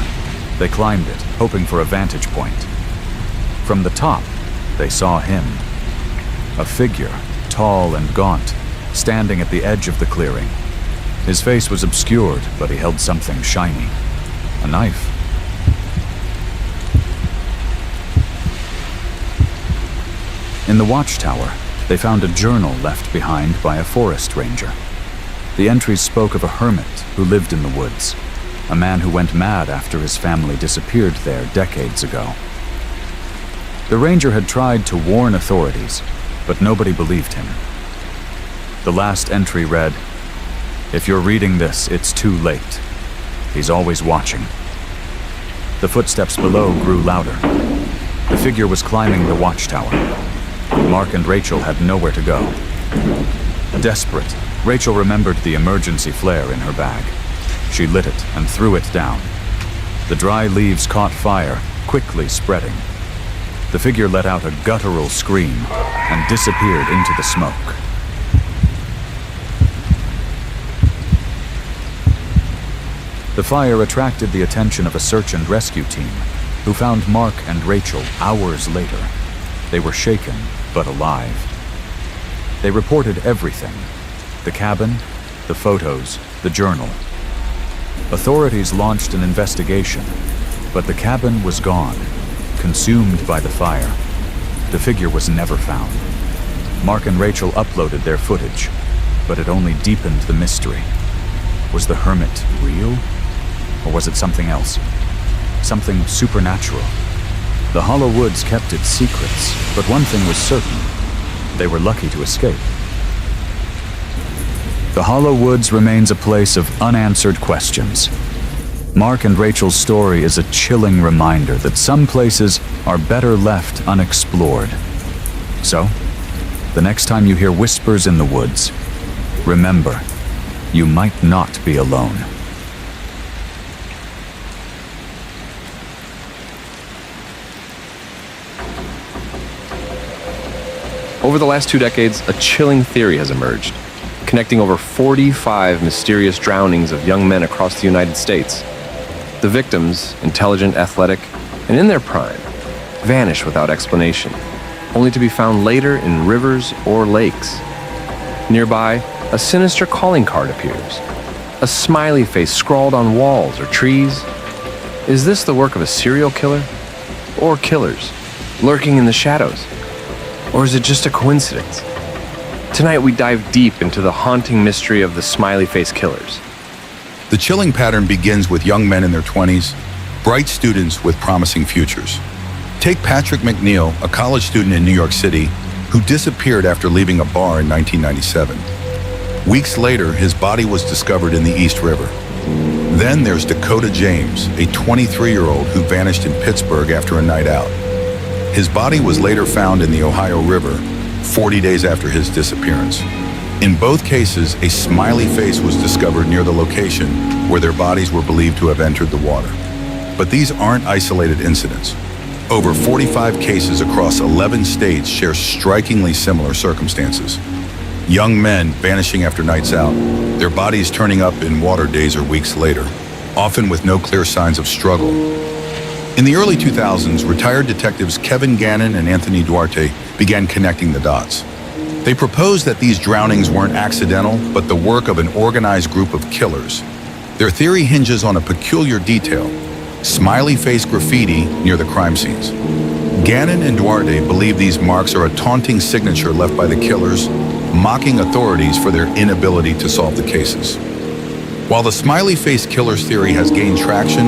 They climbed it, hoping for a vantage point. From the top, they saw him. A figure, tall and gaunt, standing at the edge of the clearing. His face was obscured, but he held something shiny. A knife. In the watchtower, they found a journal left behind by a forest ranger. The entries spoke of a hermit who lived in the woods, a man who went mad after his family disappeared there decades ago. The ranger had tried to warn authorities, but nobody believed him. The last entry read, "If you're reading this, it's too late. He's always watching." The footsteps below grew louder. The figure was climbing the watchtower. Mark and Rachel had nowhere to go. Desperate, Rachel remembered the emergency flare in her bag. She lit it and threw it down. The dry leaves caught fire, quickly spreading. The figure let out a guttural scream and disappeared into the smoke. The fire attracted the attention of a search and rescue team, who found Mark and Rachel hours later. They were shaken, but alive. They reported everything: the cabin, the photos, the journal. Authorities launched an investigation, but the cabin was gone, consumed by the fire. The figure was never found. Mark and Rachel uploaded their footage, but it only deepened the mystery. Was the hermit real? Or was it something else? Something supernatural? The Hollow Woods kept its secrets, but one thing was certain: they were lucky to escape. The Hollow Woods remains a place of unanswered questions. Mark and Rachel's story is a chilling reminder that some places are better left unexplored. So, the next time you hear whispers in the woods, remember, you might not be alone. Over the last 2 decades, a chilling theory has emerged, connecting over 45 mysterious drownings of young men across the United States. The victims, intelligent, athletic, and in their prime, vanish without explanation, only to be found later in rivers or lakes. Nearby, a sinister calling card appears, a smiley face scrawled on walls or trees. Is this the work of a serial killer? Or killers, lurking in the shadows? Or is it just a coincidence? Tonight we dive deep into the haunting mystery of the smiley face killers. The chilling pattern begins with young men in their 20s, bright students with promising futures. Take Patrick McNeil, a college student in New York City, who disappeared after leaving a bar in 1997. Weeks later, his body was discovered in the East River. Then there's Dakota James, a 23-year-old who vanished in Pittsburgh after a night out. His body was later found in the Ohio River, 40 days after his disappearance. In both cases, a smiley face was discovered near the location where their bodies were believed to have entered the water. But these aren't isolated incidents. Over 45 cases across 11 states share strikingly similar circumstances. Young men vanishing after nights out, their bodies turning up in water days or weeks later, often with no clear signs of struggle. In the early 2000s, retired detectives Kevin Gannon and Anthony Duarte began connecting the dots. They proposed that these drownings weren't accidental, but the work of an organized group of killers. Their theory hinges on a peculiar detail: smiley face graffiti near the crime scenes. Gannon and Duarte believe these marks are a taunting signature left by the killers, mocking authorities for their inability to solve the cases. While the smiley-faced killers theory has gained traction,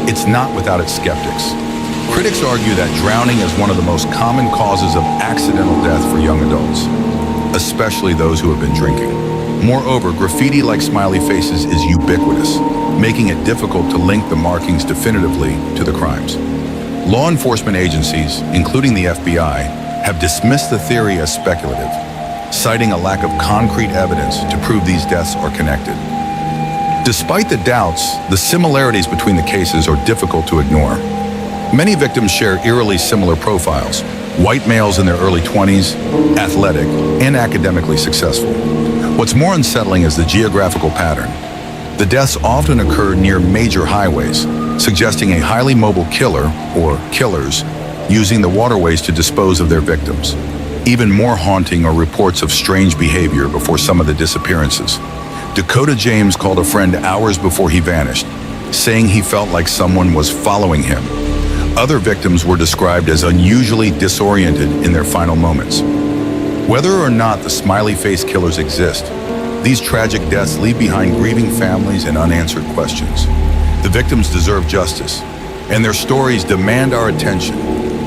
it's not without its skeptics. Critics argue that drowning is one of the most common causes of accidental death for young adults, especially those who have been drinking. Moreover, graffiti like smiley faces is ubiquitous, making it difficult to link the markings definitively to the crimes. Law enforcement agencies, including the FBI, have dismissed the theory as speculative, citing a lack of concrete evidence to prove these deaths are connected. Despite the doubts, the similarities between the cases are difficult to ignore. Many victims share eerily similar profiles: white males in their early 20s, athletic, and academically successful. What's more unsettling is the geographical pattern. The deaths often occur near major highways, suggesting a highly mobile killer, or killers, using the waterways to dispose of their victims. Even more haunting are reports of strange behavior before some of the disappearances. Dakota James called a friend hours before he vanished, saying he felt like someone was following him. Other victims were described as unusually disoriented in their final moments. Whether or not the smiley-faced killers exist, these tragic deaths leave behind grieving families and unanswered questions. The victims deserve justice, and their stories demand our attention.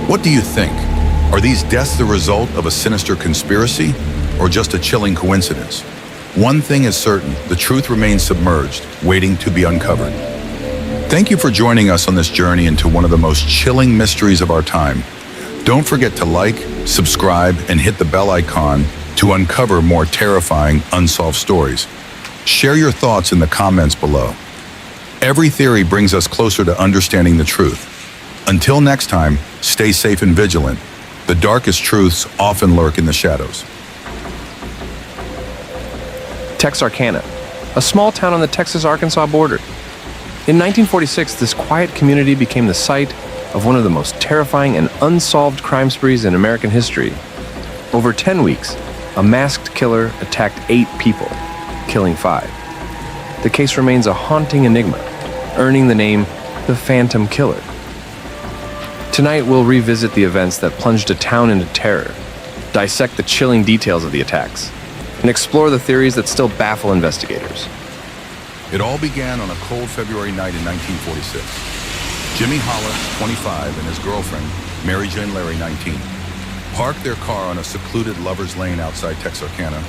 What do you think? Are these deaths the result of a sinister conspiracy, or just a chilling coincidence? One thing is certain: the truth remains submerged, waiting to be uncovered. Thank you for joining us on this journey into one of the most chilling mysteries of our time. Don't forget to like, subscribe, and hit the bell icon to uncover more terrifying, unsolved stories. Share your thoughts in the comments below. Every theory brings us closer to understanding the truth. Until next time, stay safe and vigilant. The darkest truths often lurk in the shadows. Texarkana, a small town on the Texas-Arkansas border. In 1946, this quiet community became the site of one of the most terrifying and unsolved crime sprees in American history. Over 10 weeks, a masked killer attacked 8 people, killing 5. The case remains a haunting enigma, earning the name the Phantom Killer. Tonight, we'll revisit the events that plunged a town into terror, dissect the chilling details of the attacks, and explore the theories that still baffle investigators. It all began on a cold February night in 1946. Jimmy Holla, 25, and his girlfriend, Mary Jane Larry, 19, parked their car on a secluded lover's lane outside Texarkana.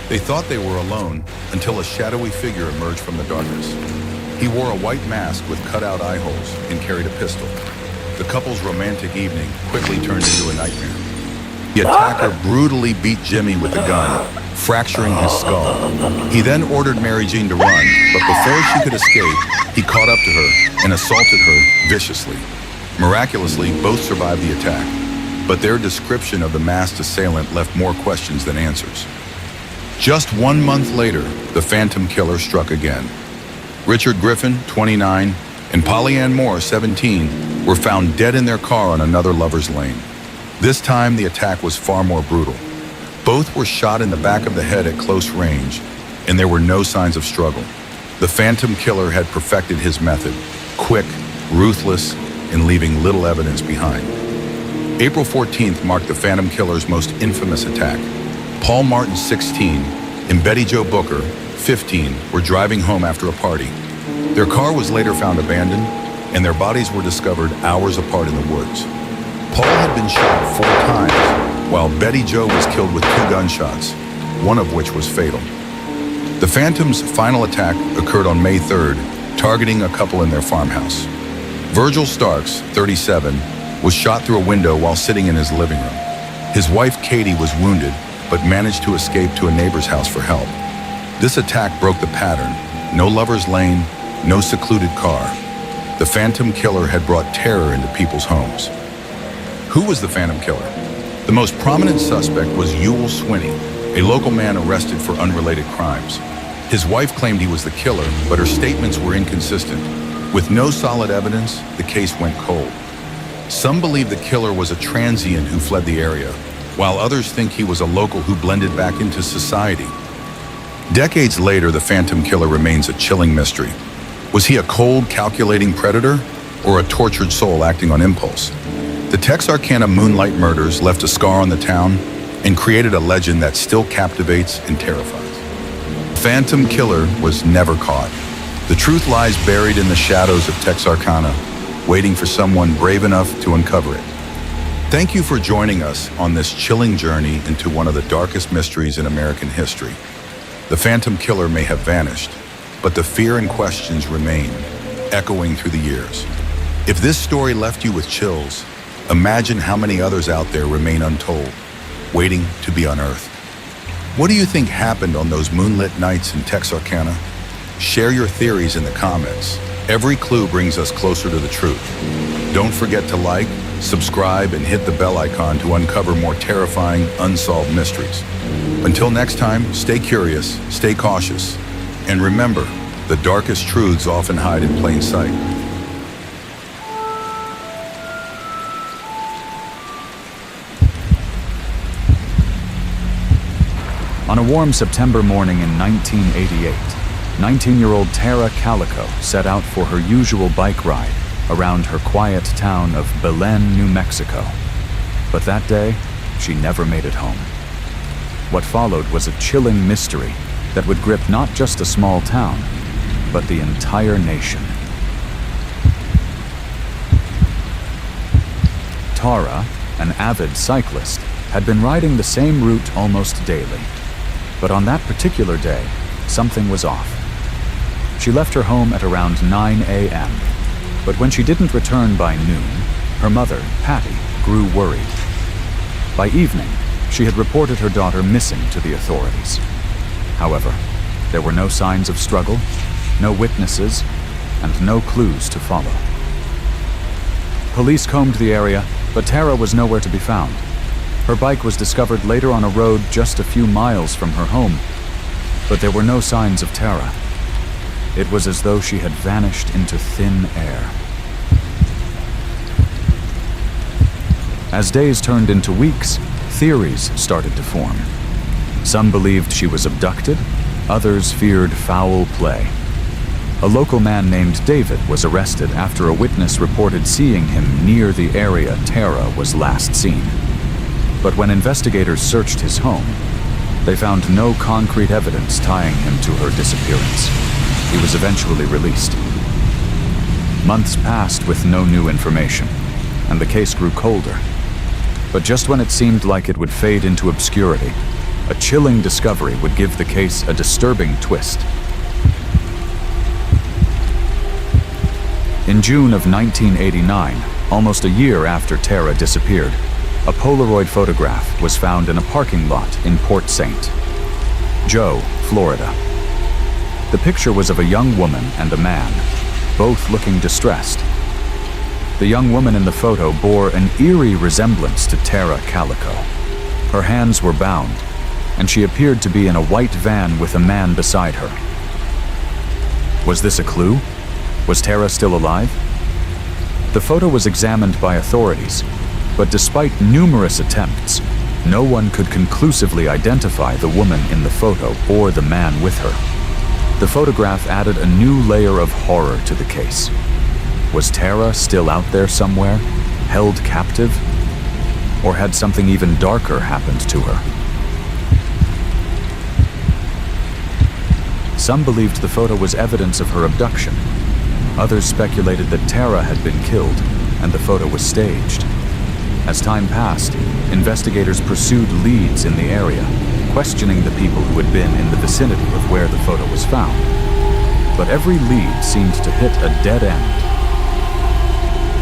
They thought they were alone until a shadowy figure emerged from the darkness. He wore a white mask with cut-out eye holes and carried a pistol. The couple's romantic evening quickly turned into a nightmare. The attacker brutally beat Jimmy with a gun, fracturing his skull. He then ordered Mary Jean to run, but before she could escape, he caught up to her and assaulted her viciously. Miraculously, both survived the attack, but their description of the masked assailant left more questions than answers. Just 1 month later, the Phantom Killer struck again. Richard Griffin, 29, and Polly Ann Moore, 17, were found dead in their car on another lover's lane. This time, the attack was far more brutal. Both were shot in the back of the head at close range, and there were no signs of struggle. The Phantom Killer had perfected his method: quick, ruthless, and leaving little evidence behind. April 14th marked the Phantom Killer's most infamous attack. Paul Martin, 16, and Betty Jo Booker, 15, were driving home after a party. Their car was later found abandoned, and their bodies were discovered hours apart in the woods. Paul had been shot 4 times, while Betty Jo was killed with 2 gunshots, one of which was fatal. The Phantom's final attack occurred on May 3rd, targeting a couple in their farmhouse. Virgil Starks, 37, was shot through a window while sitting in his living room. His wife Katie was wounded, but managed to escape to a neighbor's house for help. This attack broke the pattern: no lover's lane, no secluded car. The Phantom Killer had brought terror into people's homes. Who was the Phantom Killer? The most prominent suspect was Ewell Swinney, a local man arrested for unrelated crimes. His wife claimed he was the killer, but her statements were inconsistent. With no solid evidence, the case went cold. Some believe the killer was a transient who fled the area, while others think he was a local who blended back into society. Decades later, the Phantom Killer remains a chilling mystery. Was he a cold, calculating predator, or a tortured soul acting on impulse? The Texarkana Moonlight Murders left a scar on the town and created a legend that still captivates and terrifies. The Phantom Killer was never caught. The truth lies buried in the shadows of Texarkana, waiting for someone brave enough to uncover it. Thank you for joining us on this chilling journey into one of the darkest mysteries in American history. The Phantom Killer may have vanished, but the fear and questions remain, echoing through the years. If this story left you with chills, imagine how many others out there remain untold, waiting to be unearthed. What do you think happened on those moonlit nights in Texarkana? Share your theories in the comments. Every clue brings us closer to the truth. Don't forget to like, subscribe, and hit the bell icon to uncover more terrifying, unsolved mysteries. Until next time, stay curious, stay cautious, and remember, the darkest truths often hide in plain sight. On a warm September morning in 1988, 19-year-old Tara Calico set out for her usual bike ride around her quiet town of Belen, New Mexico. But that day, she never made it home. What followed was a chilling mystery that would grip not just a small town, but the entire nation. Tara, an avid cyclist, had been riding the same route almost daily. But on that particular day, something was off. She left her home at around 9 a.m., but when she didn't return by noon, her mother, Patty, grew worried. By evening, she had reported her daughter missing to the authorities. However, there were no signs of struggle, no witnesses, and no clues to follow. Police combed the area, but Tara was nowhere to be found. Her bike was discovered later on a road just a few miles from her home, but there were no signs of Tara. It was as though she had vanished into thin air. As days turned into weeks, theories started to form. Some believed she was abducted, others feared foul play. A local man named David was arrested after a witness reported seeing him near the area Tara was last seen. But when investigators searched his home, they found no concrete evidence tying him to her disappearance. He was eventually released. Months passed with no new information, and the case grew colder. But just when it seemed like it would fade into obscurity, a chilling discovery would give the case a disturbing twist. In June of 1989, almost a year after Tara disappeared, a Polaroid photograph was found in a parking lot in Port St. Joe, Florida. The picture was of a young woman and a man, both looking distressed. The young woman in the photo bore an eerie resemblance to Tara Calico. Her hands were bound, and she appeared to be in a white van with a man beside her. Was this a clue? Was Tara still alive? The photo was examined by authorities, but despite numerous attempts, no one could conclusively identify the woman in the photo or the man with her. The photograph added a new layer of horror to the case. Was Tara still out there somewhere, held captive? Or had something even darker happened to her? Some believed the photo was evidence of her abduction. Others speculated that Tara had been killed and the photo was staged. As time passed, investigators pursued leads in the area, questioning the people who had been in the vicinity of where the photo was found. But every lead seemed to hit a dead end.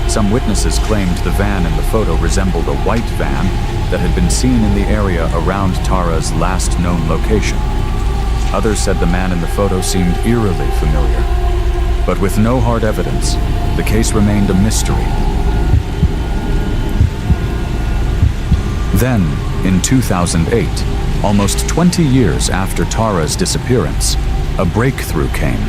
Some witnesses claimed the van in the photo resembled a white van that had been seen in the area around Tara's last known location. Others said the man in the photo seemed eerily familiar. But with no hard evidence, the case remained a mystery. Then, in 2008, almost 20 years after Tara's disappearance, a breakthrough came.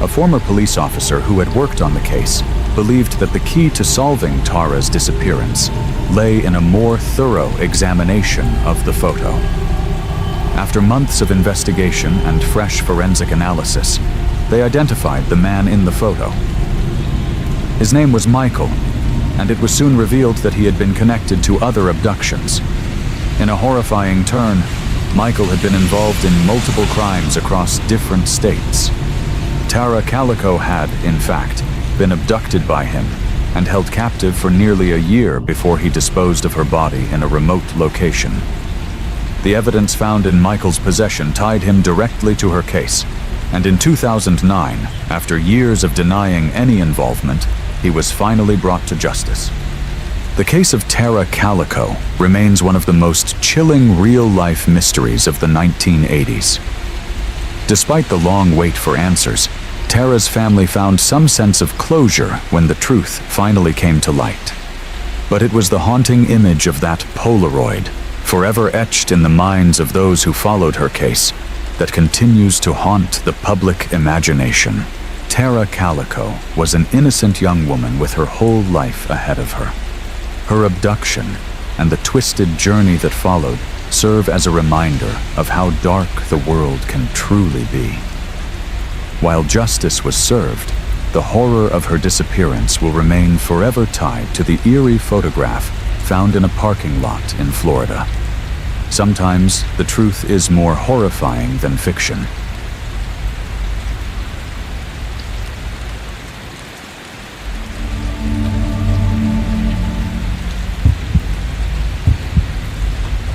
A former police officer who had worked on the case believed that the key to solving Tara's disappearance lay in a more thorough examination of the photo. After months of investigation and fresh forensic analysis, they identified the man in the photo. His name was Michael, and it was soon revealed that he had been connected to other abductions. In a horrifying turn, Michael had been involved in multiple crimes across different states. Tara Calico had, in fact, been abducted by him and held captive for nearly a year before he disposed of her body in a remote location. The evidence found in Michael's possession tied him directly to her case, and in 2009, after years of denying any involvement, he was finally brought to justice. The case of Tara Calico remains one of the most chilling real-life mysteries of the 1980s. Despite the long wait for answers, Tara's family found some sense of closure when the truth finally came to light. But it was the haunting image of that Polaroid, forever etched in the minds of those who followed her case, that continues to haunt the public imagination. Tara Calico was an innocent young woman with her whole life ahead of her. Her abduction and the twisted journey that followed serve as a reminder of how dark the world can truly be. While justice was served, the horror of her disappearance will remain forever tied to the eerie photograph found in a parking lot in Florida. Sometimes the truth is more horrifying than fiction.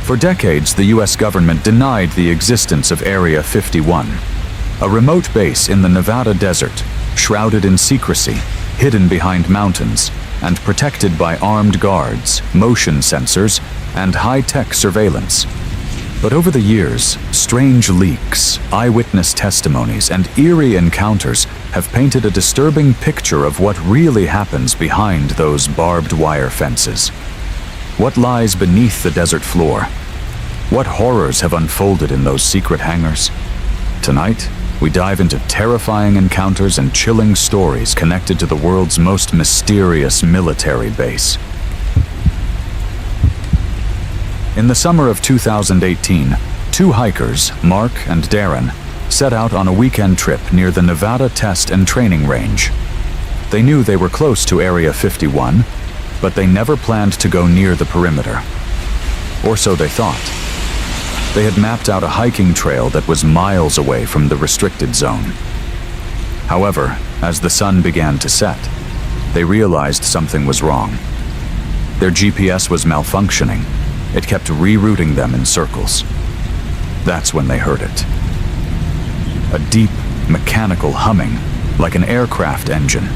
For decades, the US government denied the existence of Area 51, a remote base in the Nevada desert, shrouded in secrecy, hidden behind mountains, and protected by armed guards, motion sensors, and high-tech surveillance. But over the years, strange leaks, eyewitness testimonies, and eerie encounters have painted a disturbing picture of what really happens behind those barbed wire fences. What lies beneath the desert floor? What horrors have unfolded in those secret hangars? Tonight, we dive into terrifying encounters and chilling stories connected to the world's most mysterious military base. In the summer of 2018, two hikers, Mark and Darren, set out on a weekend trip near the Nevada Test and Training Range. They knew they were close to Area 51, but they never planned to go near the perimeter. Or so they thought. They had mapped out a hiking trail that was miles away from the restricted zone. However, as the sun began to set, they realized something was wrong. Their GPS was malfunctioning. It kept rerouting them in circles. That's when they heard it. A deep, mechanical humming, like an aircraft engine,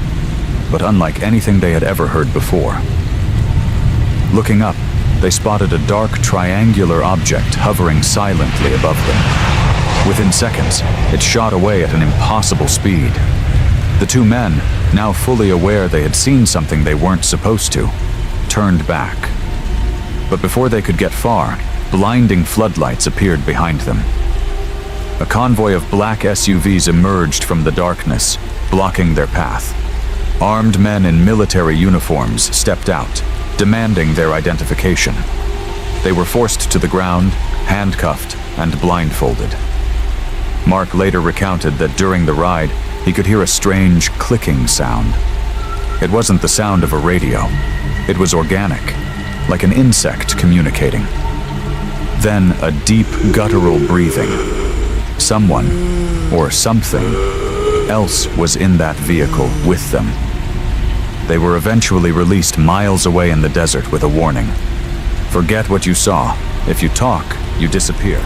but unlike anything they had ever heard before. Looking up, they spotted a dark triangular object hovering silently above them. Within seconds, it shot away at an impossible speed. The two men, now fully aware they had seen something they weren't supposed to, turned back. But before they could get far, blinding floodlights appeared behind them. A convoy of black SUVs emerged from the darkness, blocking their path. Armed men in military uniforms stepped out, demanding their identification. They were forced to the ground, handcuffed, and blindfolded. Mark later recounted that during the ride, he could hear a strange clicking sound. It wasn't the sound of a radio. It was organic, like an insect communicating. Then a deep guttural breathing. Someone, or something, else was in that vehicle with them. They were eventually released miles away in the desert with a warning. Forget what you saw. If you talk, you disappear.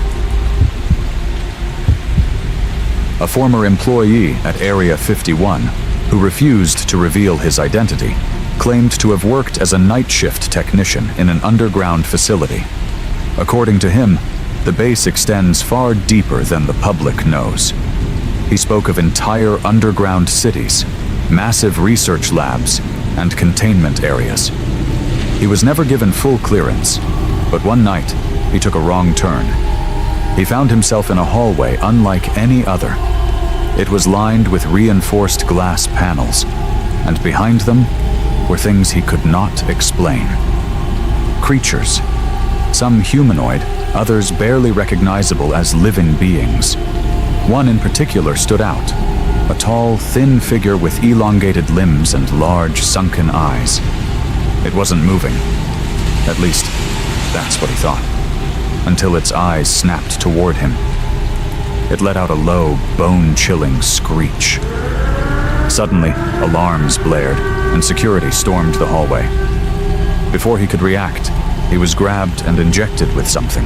A former employee at Area 51, who refused to reveal his identity, claimed to have worked as a night shift technician in an underground facility. According to him, the base extends far deeper than the public knows. He spoke of entire underground cities, massive research labs, and containment areas. He was never given full clearance, but one night, he took a wrong turn. He found himself in a hallway unlike any other. It was lined with reinforced glass panels, and behind them were things he could not explain. Creatures, some humanoid, others barely recognizable as living beings. One in particular stood out, a tall, thin figure with elongated limbs and large, sunken eyes. It wasn't moving. At least, that's what he thought. Until its eyes snapped toward him. It let out a low, bone-chilling screech. Suddenly, alarms blared, and security stormed the hallway. Before he could react, he was grabbed and injected with something.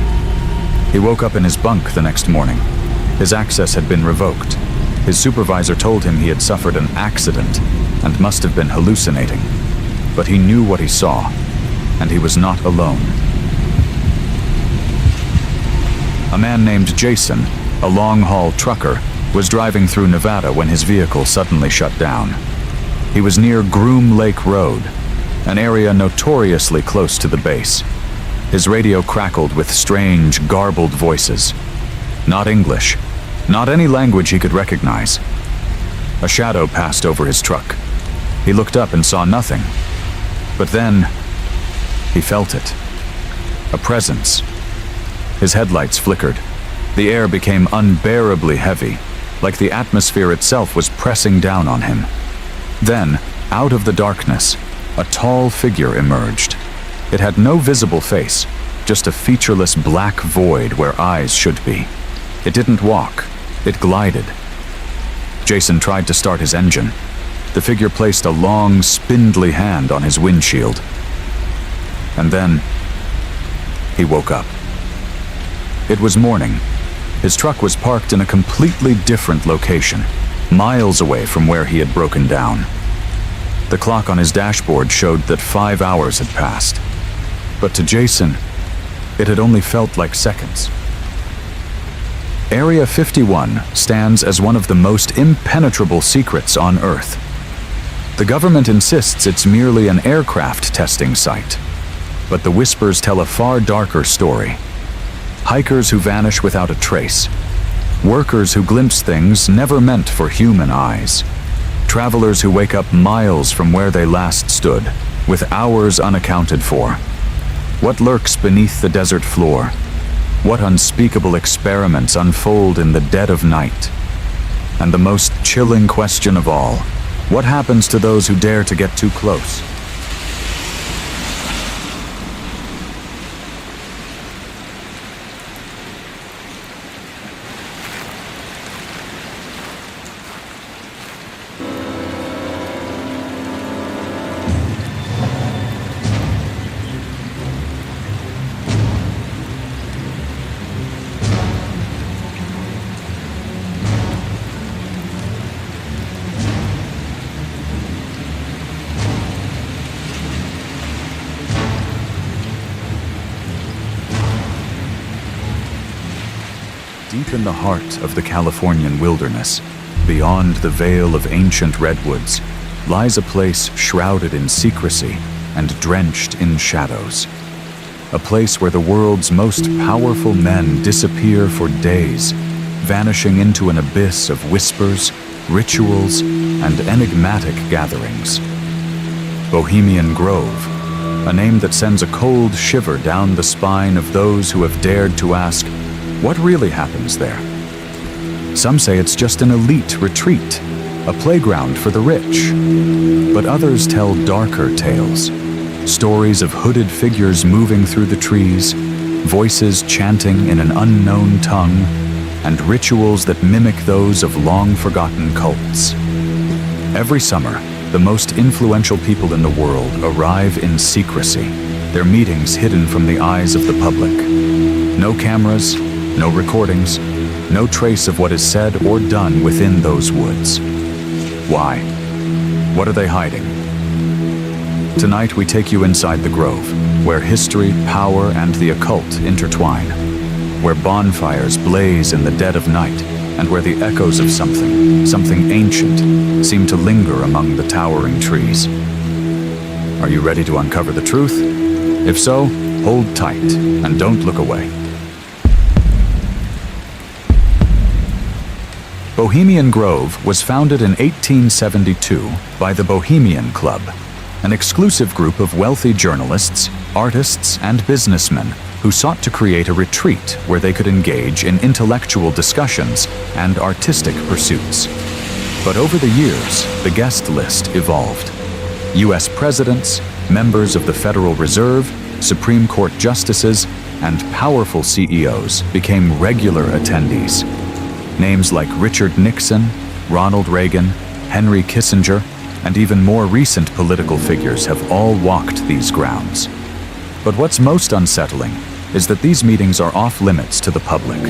He woke up in his bunk the next morning. His access had been revoked. His supervisor told him he had suffered an accident and must have been hallucinating. But he knew what he saw, and he was not alone. A man named Jason, a long-haul trucker, was driving through Nevada when his vehicle suddenly shut down. He was near Groom Lake Road, an area notoriously close to the base. His radio crackled with strange, garbled voices. Not English, not any language he could recognize. A shadow passed over his truck. He looked up and saw nothing. But then, he felt it. A presence. His headlights flickered. The air became unbearably heavy, like the atmosphere itself was pressing down on him. Then, out of the darkness, a tall figure emerged. It had no visible face, just a featureless black void where eyes should be. It didn't walk, it glided. Jason tried to start his engine. The figure placed a long, spindly hand on his windshield. And then, he woke up. It was morning. His truck was parked in a completely different location, miles away from where he had broken down. The clock on his dashboard showed that 5 hours had passed. But to Jason, it had only felt like seconds. Area 51 stands as one of the most impenetrable secrets on Earth. The government insists it's merely an aircraft testing site. But the whispers tell a far darker story. Hikers who vanish without a trace. Workers who glimpse things never meant for human eyes. Travelers who wake up miles from where they last stood, with hours unaccounted for. What lurks beneath the desert floor? What unspeakable experiments unfold in the dead of night? And the most chilling question of all, what happens to those who dare to get too close? Deep in the heart of the Californian wilderness, beyond the veil of ancient redwoods, lies a place shrouded in secrecy and drenched in shadows. A place where the world's most powerful men disappear for days, vanishing into an abyss of whispers, rituals, and enigmatic gatherings. Bohemian Grove, a name that sends a cold shiver down the spine of those who have dared to ask, what really happens there? Some say it's just an elite retreat, a playground for the rich. But others tell darker tales. Stories of hooded figures moving through the trees, voices chanting in an unknown tongue, and rituals that mimic those of long-forgotten cults. Every summer, the most influential people in the world arrive in secrecy, their meetings hidden from the eyes of the public. No cameras, no recordings, no trace of what is said or done within those woods. Why? What are they hiding? Tonight we take you inside the grove, where history, power, and the occult intertwine, where bonfires blaze in the dead of night, and where the echoes of something ancient, seem to linger among the towering trees. Are you ready to uncover the truth? If so, hold tight and don't look away. Bohemian Grove was founded in 1872 by the Bohemian Club, an exclusive group of wealthy journalists, artists, and businessmen who sought to create a retreat where they could engage in intellectual discussions and artistic pursuits. But over the years, the guest list evolved. U.S. presidents, members of the Federal Reserve, Supreme Court justices, and powerful CEOs became regular attendees. Names like Richard Nixon, Ronald Reagan, Henry Kissinger, and even more recent political figures have all walked these grounds. But what's most unsettling is that these meetings are off limits to the public.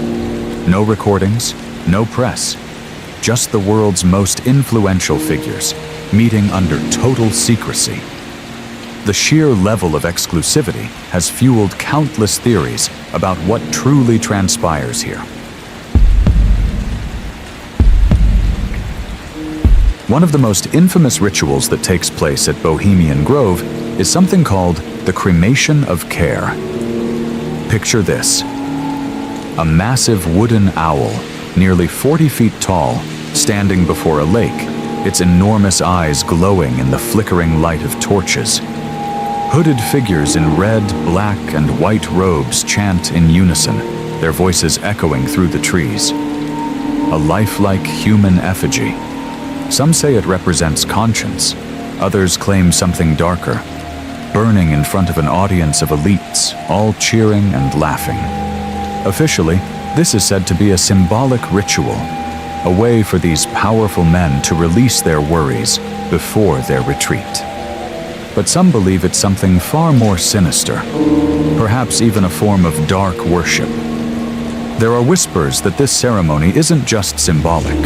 No recordings, no press, just the world's most influential figures meeting under total secrecy. The sheer level of exclusivity has fueled countless theories about what truly transpires here. One of the most infamous rituals that takes place at Bohemian Grove is something called the cremation of care. Picture this: a massive wooden owl, nearly 40 feet tall, standing before a lake, its enormous eyes glowing in the flickering light of torches. Hooded figures in red, black, and white robes chant in unison, their voices echoing through the trees. A lifelike human effigy. Some say it represents conscience, others claim something darker, burning in front of an audience of elites, all cheering and laughing. Officially, this is said to be a symbolic ritual, a way for these powerful men to release their worries before their retreat. But some believe it's something far more sinister, perhaps even a form of dark worship. There are whispers that this ceremony isn't just symbolic.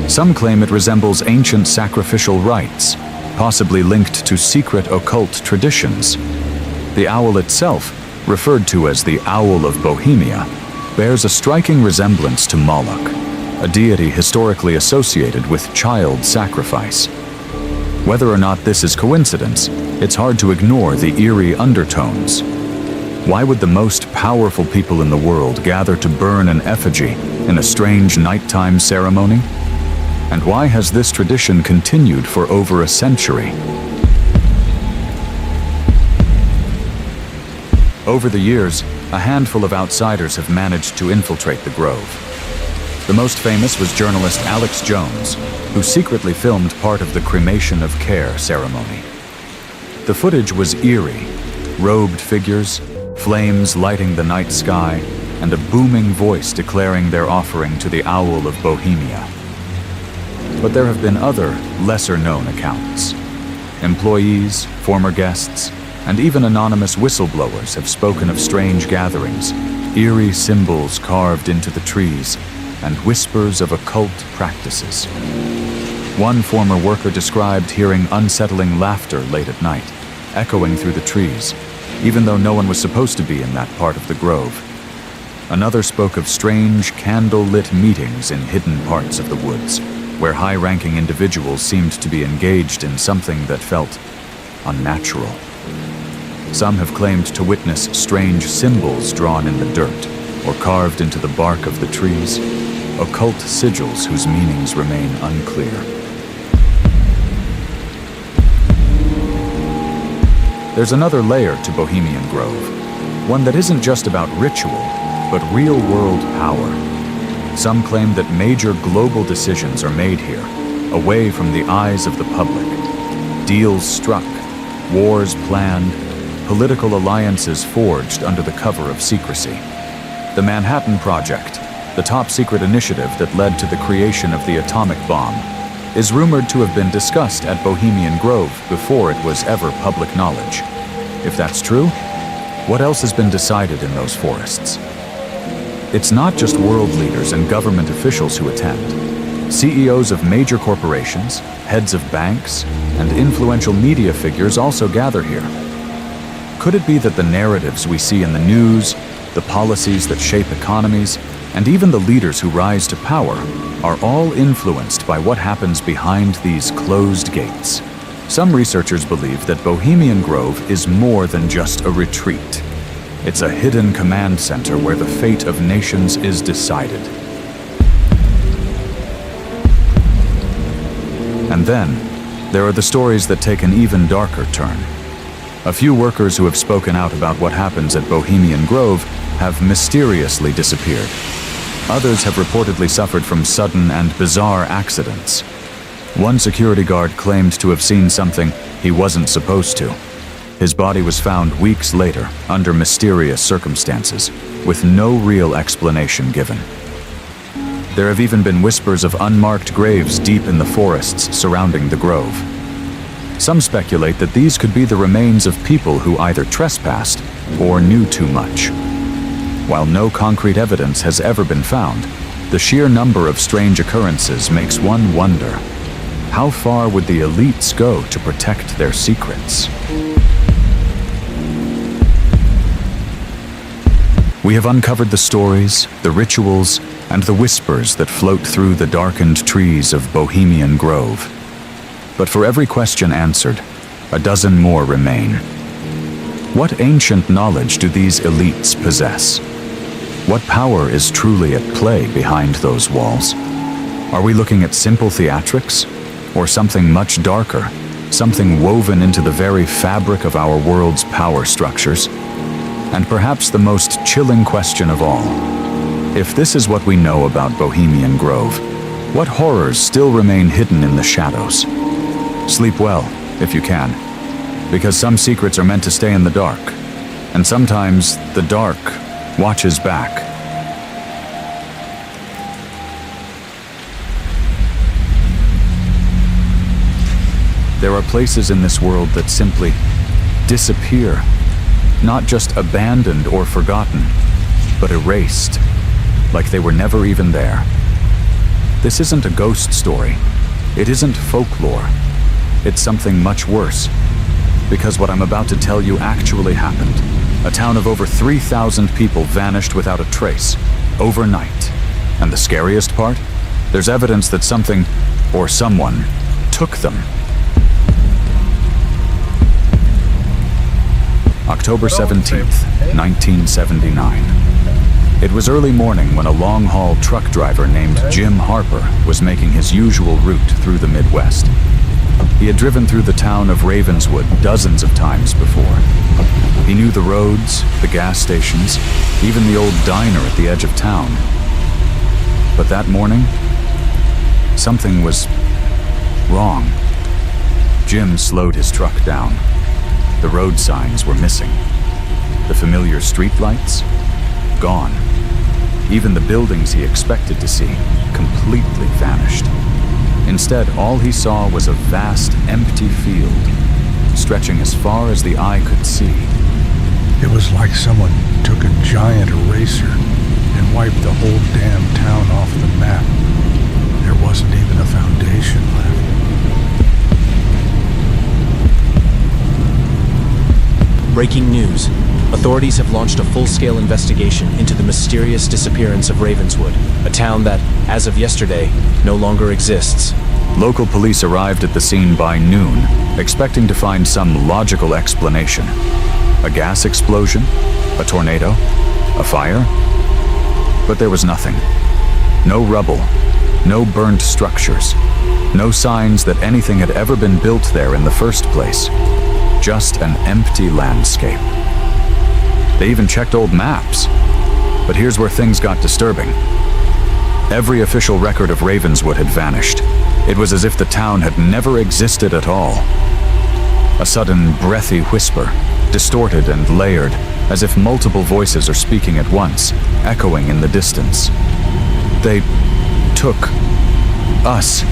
Some claim it resembles ancient sacrificial rites, possibly linked to secret occult traditions. The owl itself, referred to as the Owl of Bohemia, bears a striking resemblance to Moloch, a deity historically associated with child sacrifice. Whether or not this is coincidence, it's hard to ignore the eerie undertones. Why would the most powerful people in the world gather to burn an effigy in a strange nighttime ceremony? And why has this tradition continued for over a century? Over the years, a handful of outsiders have managed to infiltrate the grove. The most famous was journalist Alex Jones, who secretly filmed part of the cremation of care ceremony. The footage was eerie: robed figures, flames lighting the night sky, and a booming voice declaring their offering to the Owl of Bohemia. But there have been other, lesser-known accounts. Employees, former guests, and even anonymous whistleblowers have spoken of strange gatherings, eerie symbols carved into the trees, and whispers of occult practices. One former worker described hearing unsettling laughter late at night, echoing through the trees, even though no one was supposed to be in that part of the grove. Another spoke of strange, candle-lit meetings in hidden parts of the woods, where high-ranking individuals seemed to be engaged in something that felt unnatural. Some have claimed to witness strange symbols drawn in the dirt or carved into the bark of the trees, occult sigils whose meanings remain unclear. There's another layer to Bohemian Grove, one that isn't just about ritual, but real-world power. Some claim that major global decisions are made here, away from the eyes of the public. Deals struck, wars planned, political alliances forged under the cover of secrecy. The Manhattan Project, the top-secret initiative that led to the creation of the atomic bomb, is rumored to have been discussed at Bohemian Grove before it was ever public knowledge. If that's true, what else has been decided in those forests? It's not just world leaders and government officials who attend. CEOs of major corporations, heads of banks, and influential media figures also gather here. Could it be that the narratives we see in the news, the policies that shape economies, and even the leaders who rise to power are all influenced by what happens behind these closed gates? Some researchers believe that Bohemian Grove is more than just a retreat. It's a hidden command center where the fate of nations is decided. And then, there are the stories that take an even darker turn. A few workers who have spoken out about what happens at Bohemian Grove have mysteriously disappeared. Others have reportedly suffered from sudden and bizarre accidents. One security guard claimed to have seen something he wasn't supposed to. His body was found weeks later, under mysterious circumstances, with no real explanation given. There have even been whispers of unmarked graves deep in the forests surrounding the grove. Some speculate that these could be the remains of people who either trespassed or knew too much. While no concrete evidence has ever been found, the sheer number of strange occurrences makes one wonder, how far would the elites go to protect their secrets? We have uncovered the stories, the rituals, and the whispers that float through the darkened trees of Bohemian Grove. But for every question answered, a dozen more remain. What ancient knowledge do these elites possess? What power is truly at play behind those walls? Are we looking at simple theatrics? Or something much darker, something woven into the very fabric of our world's power structures? And perhaps the most chilling question of all, if this is what we know about Bohemian Grove, what horrors still remain hidden in the shadows? Sleep well, if you can, because some secrets are meant to stay in the dark, and sometimes the dark watches back. There are places in this world that simply disappear, not just abandoned or forgotten, but erased, like they were never even there. This isn't a ghost story. It isn't folklore. It's something much worse, because what I'm about to tell you actually happened. A town of over 3,000 people vanished without a trace, overnight. And the scariest part? There's evidence that something, or someone, took them. October 17th, 1979. It was early morning when a long-haul truck driver named Jim Harper was making his usual route through the Midwest. He had driven through the town of Ravenswood dozens of times before. He knew the roads, the gas stations, even the old diner at the edge of town. But that morning, something was wrong. Jim slowed his truck down. The road signs were missing. The familiar streetlights? Gone. Even the buildings he expected to see completely vanished. Instead, all he saw was a vast, empty field, stretching as far as the eye could see. It was like someone took a giant eraser and wiped the whole damn town off the map. There wasn't even a foundation left. Breaking news. Authorities have launched a full-scale investigation into the mysterious disappearance of Ravenswood, a town that, as of yesterday, no longer exists. Local police arrived at the scene by noon, expecting to find some logical explanation. A gas explosion? A tornado? A fire? But there was nothing. No rubble. No burned structures. No signs that anything had ever been built there in the first place. Just an empty landscape. They even checked old maps. But here's where things got disturbing. Every official record of Ravenswood had vanished. It was as if the town had never existed at all. A sudden, breathy whisper, distorted and layered, as if multiple voices are speaking at once, echoing in the distance. They took us.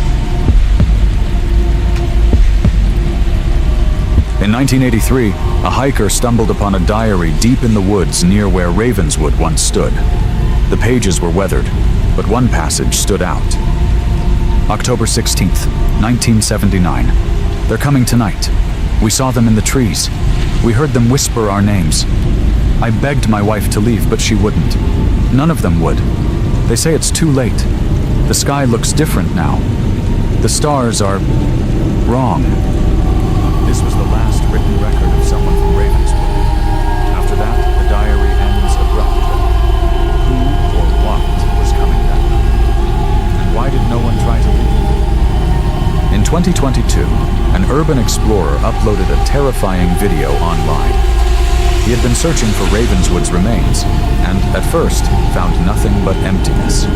In 1983, a hiker stumbled upon a diary deep in the woods near where Ravenswood once stood. The pages were weathered, but one passage stood out. October 16th, 1979. They're coming tonight. We saw them in the trees. We heard them whisper our names. I begged my wife to leave, but she wouldn't. None of them would. They say it's too late. The sky looks different now. The stars are wrong. This was the last written record of someone from Ravenswood. After that, the diary ends abruptly. Who or what was coming that night? And why did no one try to leave? In 2022, an urban explorer uploaded a terrifying video online. He had been searching for Ravenswood's remains, and at first found nothing but emptiness.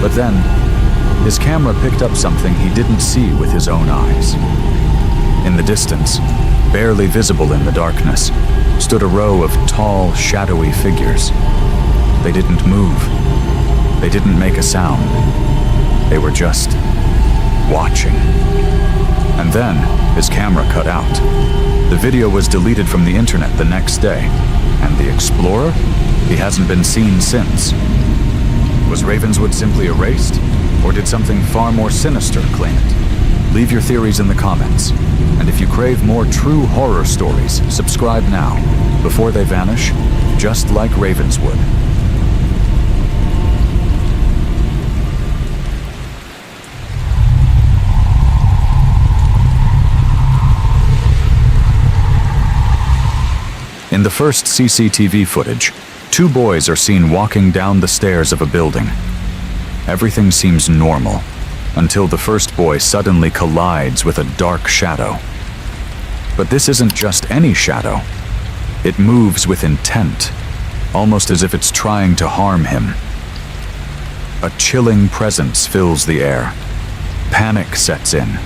But then, his camera picked up something he didn't see with his own eyes. In the distance, barely visible in the darkness, stood a row of tall, shadowy figures. They didn't move. They didn't make a sound. They were just watching. And then his camera cut out. The video was deleted from the internet the next day, and the explorer? He hasn't been seen since. Was Ravenswood simply erased, or did something far more sinister claim it? Leave your theories in the comments, and if you crave more true horror stories, subscribe now, before they vanish, just like Ravenswood. In the first CCTV footage, two boys are seen walking down the stairs of a building. Everything seems normal, until the first boy suddenly collides with a dark shadow. But this isn't just any shadow. It moves with intent, almost as if it's trying to harm him. A chilling presence fills the air. Panic sets in,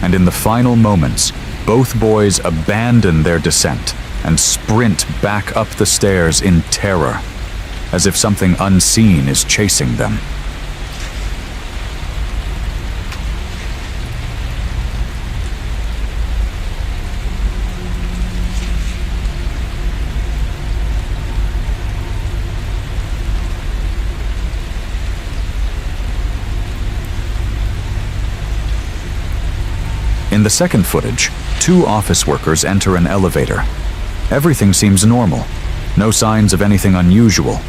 and in the final moments, both boys abandon their descent and sprint back up the stairs in terror, as if something unseen is chasing them. In the second footage, two office workers enter an elevator. Everything seems normal, no signs of anything unusual.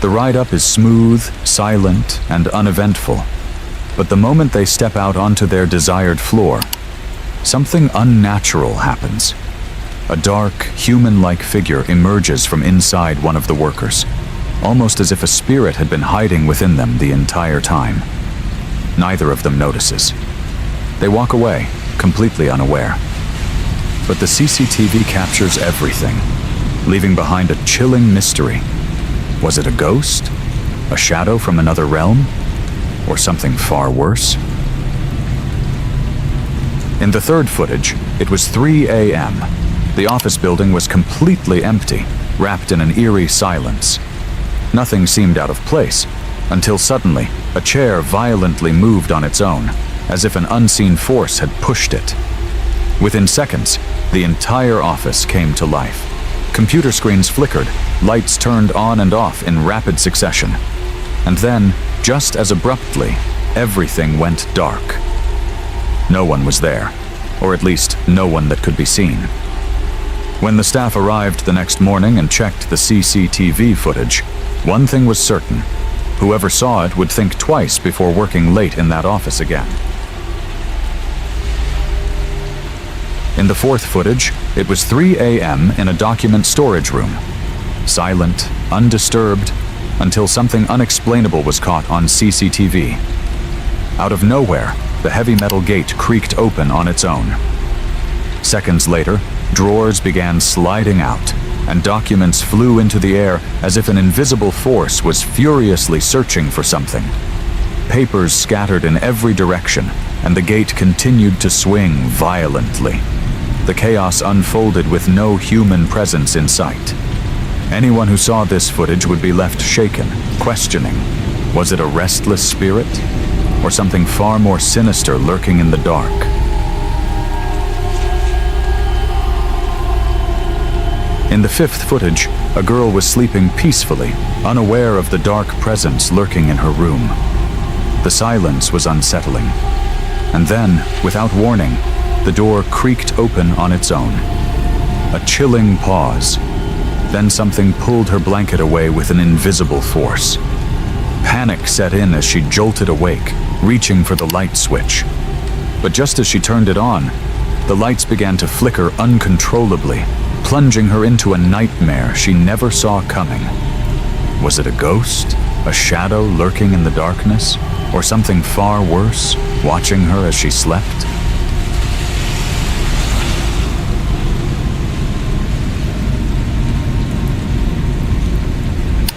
The ride up is smooth, silent, and uneventful. But the moment they step out onto their desired floor, something unnatural happens. A dark, human-like figure emerges from inside one of the workers, almost as if a spirit had been hiding within them the entire time. Neither of them notices. They walk away, completely unaware. But the CCTV captures everything, leaving behind a chilling mystery. Was it a ghost? A shadow from another realm? Or something far worse? In the third footage, it was 3 a.m. The office building was completely empty, wrapped in an eerie silence. Nothing seemed out of place, until suddenly, a chair violently moved on its own, as if an unseen force had pushed it. Within seconds, the entire office came to life. Computer screens flickered, lights turned on and off in rapid succession. And then, just as abruptly, everything went dark. No one was there, or at least no one that could be seen. When the staff arrived the next morning and checked the CCTV footage, one thing was certain. Whoever saw it would think twice before working late in that office again. In the fourth footage, it was 3 a.m. in a document storage room. Silent, undisturbed, until something unexplainable was caught on CCTV. Out of nowhere, the heavy metal gate creaked open on its own. Seconds later, drawers began sliding out, and documents flew into the air as if an invisible force was furiously searching for something. Papers scattered in every direction, and the gate continued to swing violently. The chaos unfolded with no human presence in sight. Anyone who saw this footage would be left shaken, questioning, was it a restless spirit, or something far more sinister lurking in the dark? In the fifth footage, a girl was sleeping peacefully, unaware of the dark presence lurking in her room. The silence was unsettling. And then, without warning, the door creaked open on its own. A chilling pause. Then something pulled her blanket away with an invisible force. Panic set in as she jolted awake, reaching for the light switch. But just as she turned it on, the lights began to flicker uncontrollably, plunging her into a nightmare she never saw coming. Was it a ghost? A shadow lurking in the darkness? Or something far worse, watching her as she slept?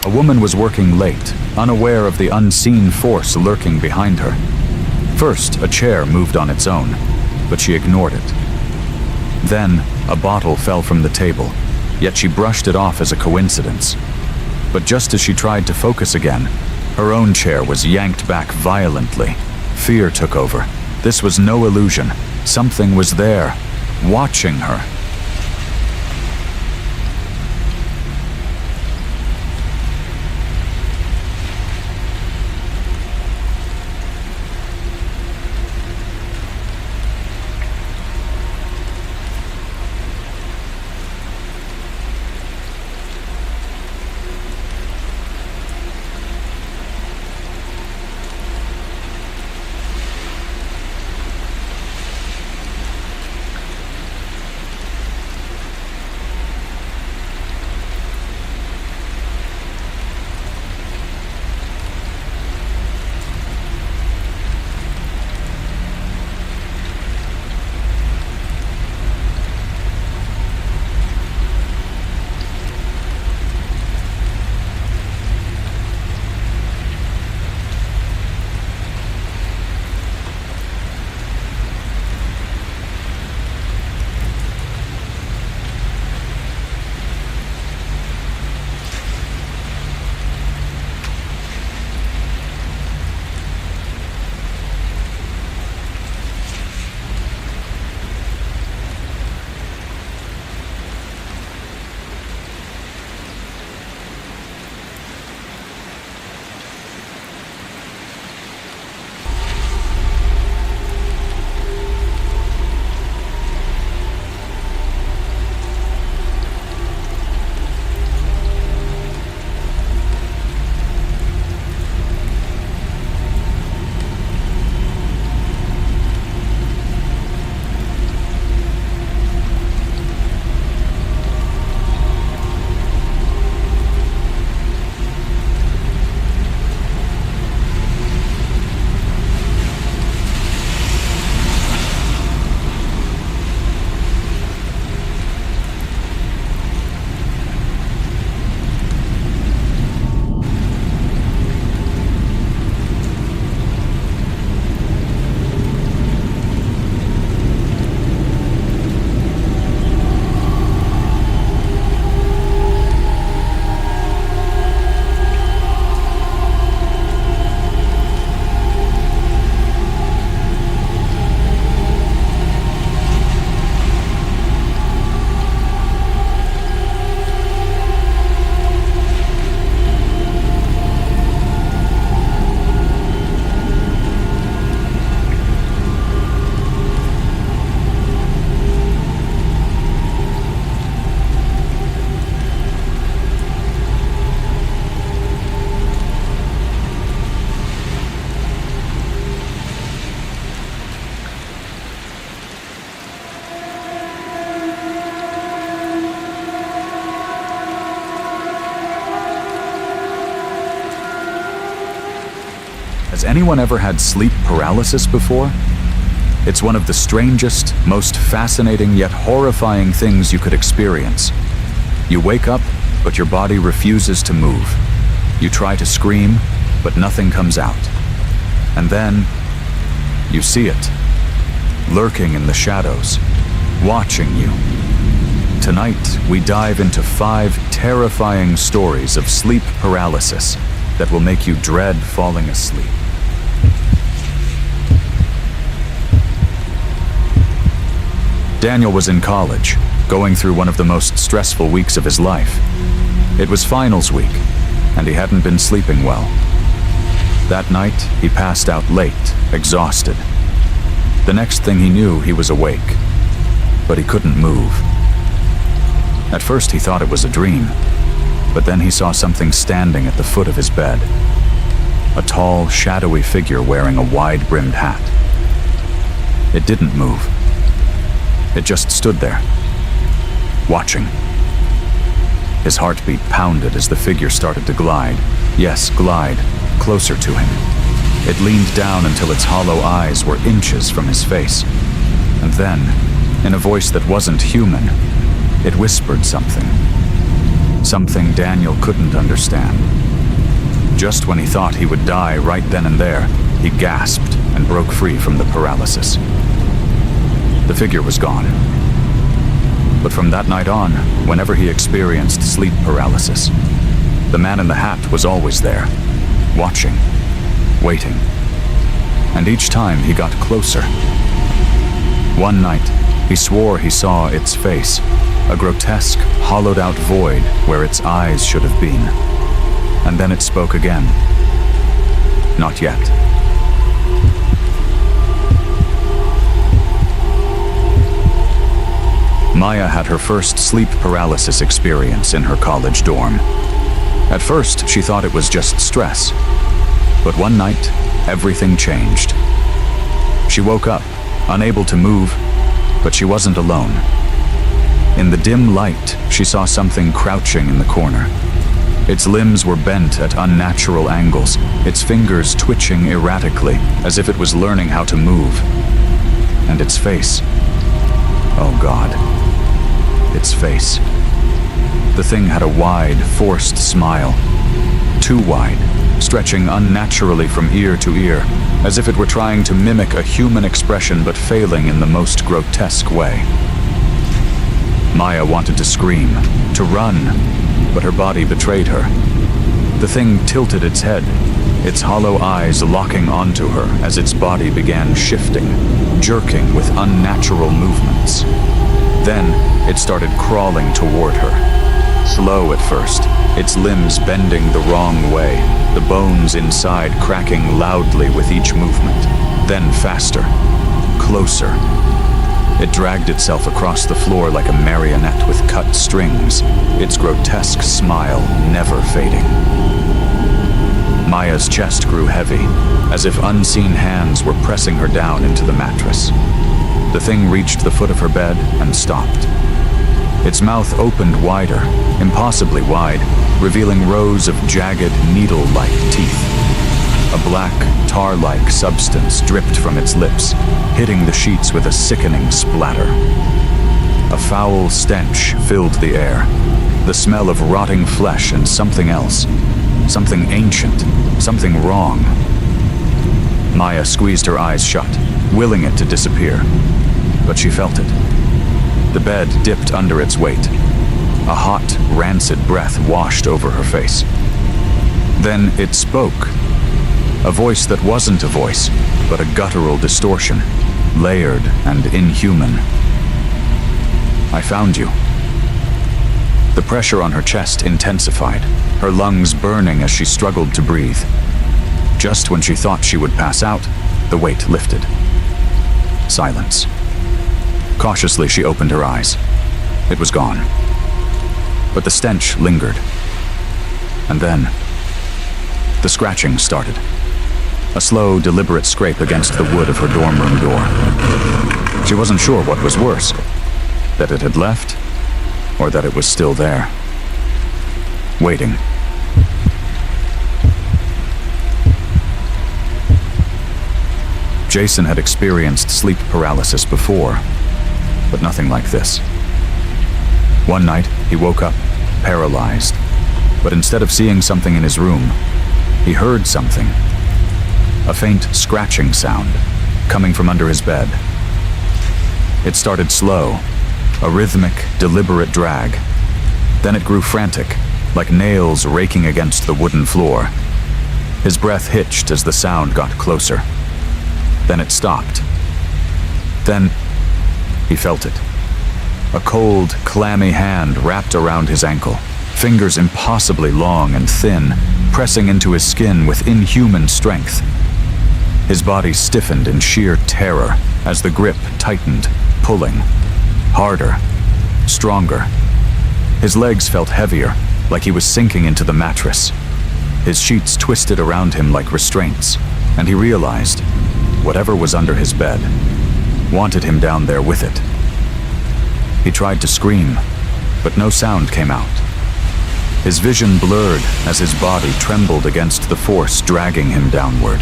A woman was working late, unaware of the unseen force lurking behind her. First, a chair moved on its own, but she ignored it. Then, a bottle fell from the table, yet she brushed it off as a coincidence. But just as she tried to focus again, her own chair was yanked back violently. Fear took over. This was no illusion. Something was there, watching her. Has anyone ever had sleep paralysis before? It's one of the strangest, most fascinating yet horrifying things you could experience. You wake up, but your body refuses to move. You try to scream, but nothing comes out. And then, you see it, lurking in the shadows, watching you. Tonight, we dive into 5 terrifying stories of sleep paralysis that will make you dread falling asleep. Daniel was in college, going through one of the most stressful weeks of his life. It was finals week, and he hadn't been sleeping well. That night, he passed out late, exhausted. The next thing he knew, he was awake, but he couldn't move. At first, he thought it was a dream, but then he saw something standing at the foot of his bed. A tall, shadowy figure wearing a wide-brimmed hat. It didn't move. It just stood there, watching. His heartbeat pounded as the figure started to glide. Yes, glide, closer to him. It leaned down until its hollow eyes were inches from his face. And then, in a voice that wasn't human, it whispered something. Something Daniel couldn't understand. Just when he thought he would die right then and there, he gasped and broke free from the paralysis. The figure was gone. But from that night on, whenever he experienced sleep paralysis, the man in the hat was always there, watching, waiting. And each time he got closer. One night, he swore he saw its face, a grotesque, hollowed-out void where its eyes should have been. And then it spoke again. Not yet. Maya had her first sleep paralysis experience in her college dorm. At first, she thought it was just stress. But one night, everything changed. She woke up, unable to move, but she wasn't alone. In the dim light, she saw something crouching in the corner. Its limbs were bent at unnatural angles, its fingers twitching erratically, as if it was learning how to move. And its face. Oh God. Its face. The thing had a wide, forced smile. Too wide, stretching unnaturally from ear to ear, as if it were trying to mimic a human expression but failing in the most grotesque way. Maya wanted to scream, to run, but her body betrayed her. The thing tilted its head, its hollow eyes locking onto her as its body began shifting, jerking with unnatural movements. Then, it started crawling toward her. Slow at first, its limbs bending the wrong way, the bones inside cracking loudly with each movement. Then faster, closer. It dragged itself across the floor like a marionette with cut strings, its grotesque smile never fading. Maya's chest grew heavy, as if unseen hands were pressing her down into the mattress. The thing reached the foot of her bed and stopped. Its mouth opened wider, impossibly wide, revealing rows of jagged, needle-like teeth. A black, tar-like substance dripped from its lips, hitting the sheets with a sickening splatter. A foul stench filled the air, the smell of rotting flesh and something else, something ancient, something wrong. Maya squeezed her eyes shut, willing it to disappear, but she felt it. The bed dipped under its weight. A hot, rancid breath washed over her face. Then it spoke. A voice that wasn't a voice, but a guttural distortion, layered and inhuman. I found you. The pressure on her chest intensified, her lungs burning as she struggled to breathe. Just when she thought she would pass out, the weight lifted. Silence. Cautiously, she opened her eyes. It was gone. But the stench lingered. And then, the scratching started. A slow, deliberate scrape against the wood of her dorm room door. She wasn't sure what was worse, that it had left, or that it was still there. Waiting. Jason had experienced sleep paralysis before, but nothing like this. One night, he woke up, paralyzed, but instead of seeing something in his room, he heard something. A faint scratching sound, coming from under his bed. It started slow, a rhythmic, deliberate drag. Then it grew frantic, like nails raking against the wooden floor. His breath hitched as the sound got closer. Then it stopped. Then he felt it. A cold, clammy hand wrapped around his ankle, fingers impossibly long and thin, pressing into his skin with inhuman strength. His body stiffened in sheer terror as the grip tightened, pulling. Harder, stronger. His legs felt heavier, like he was sinking into the mattress. His sheets twisted around him like restraints, and he realized whatever was under his bed wanted him down there with it. He tried to scream, but no sound came out. His vision blurred as his body trembled against the force dragging him downward.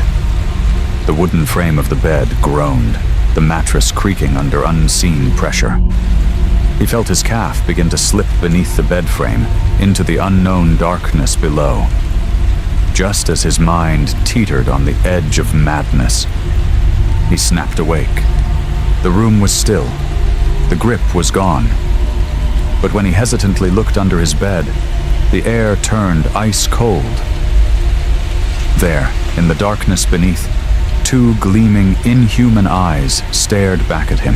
The wooden frame of the bed groaned, the mattress creaking under unseen pressure. He felt his calf begin to slip beneath the bed frame into the unknown darkness below. Just as his mind teetered on the edge of madness, he snapped awake. The room was still. The grip was gone. But when he hesitantly looked under his bed, the air turned ice cold. There, in the darkness beneath, two gleaming, inhuman eyes stared back at him.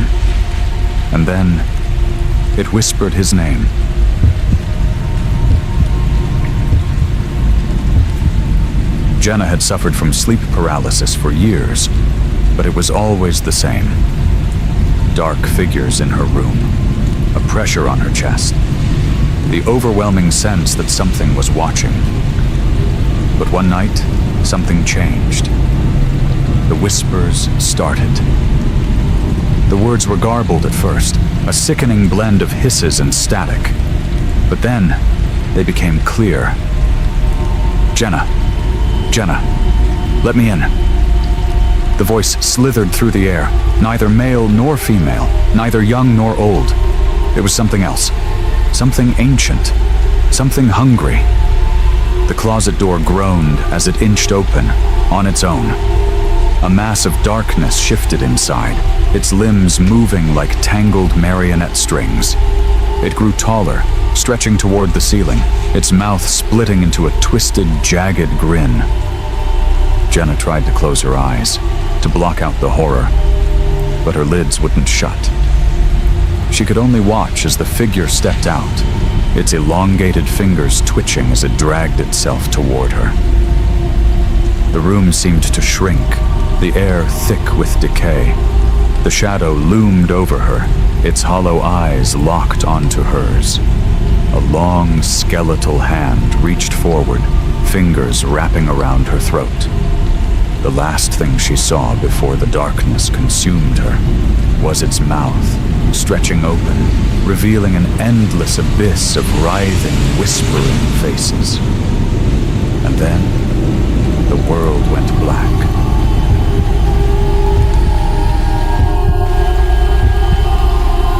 And then, it whispered his name. Jenna had suffered from sleep paralysis for years, but it was always the same. Dark figures in her room, a pressure on her chest, the overwhelming sense that something was watching. But one night, something changed. The whispers started. The words were garbled at first, a sickening blend of hisses and static. But then, they became clear. Jenna, let me in. The voice slithered through the air, neither male nor female, neither young nor old. It was something else, something ancient, something hungry. The closet door groaned as it inched open, on its own. A mass of darkness shifted inside, its limbs moving like tangled marionette strings. It grew taller, stretching toward the ceiling, its mouth splitting into a twisted, jagged grin. Jenna tried to close her eyes, to block out the horror, but her lids wouldn't shut. She could only watch as the figure stepped out, its elongated fingers twitching as it dragged itself toward her. The room seemed to shrink, the air thick with decay. The shadow loomed over her, its hollow eyes locked onto hers. A long, skeletal hand reached forward, fingers wrapping around her throat. The last thing she saw before the darkness consumed her was its mouth, stretching open, revealing an endless abyss of writhing, whispering faces. And then, the world went black.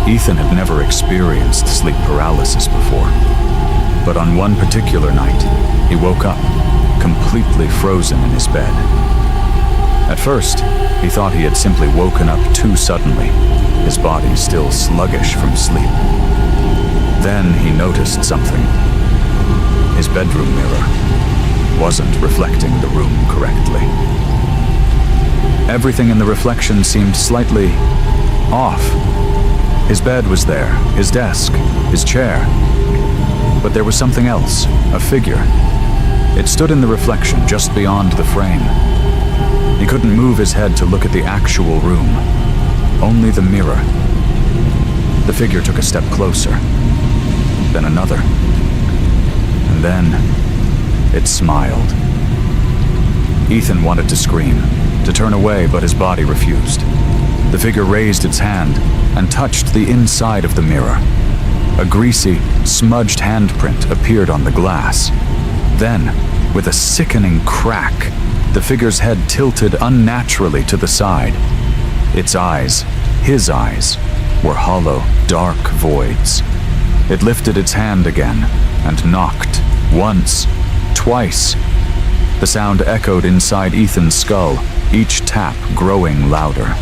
Ethan had never experienced sleep paralysis before, but on one particular night, he woke up, completely frozen in his bed. At first, he thought he had simply woken up too suddenly, his body still sluggish from sleep. Then he noticed something. His bedroom mirror wasn't reflecting the room correctly. Everything in the reflection seemed slightly off. His bed was there, his desk, his chair. But there was something else, a figure. It stood in the reflection just beyond the frame. He couldn't move his head to look at the actual room, only the mirror. The figure took a step closer, then another, and then it smiled. Ethan wanted to scream, to turn away, but his body refused. The figure raised its hand and touched the inside of the mirror. A greasy, smudged handprint appeared on the glass. Then, with a sickening crack, the figure's head tilted unnaturally to the side. Its eyes, his eyes, were hollow, dark voids. It lifted its hand again and knocked, once, twice. The sound echoed inside Ethan's skull, each tap growing louder.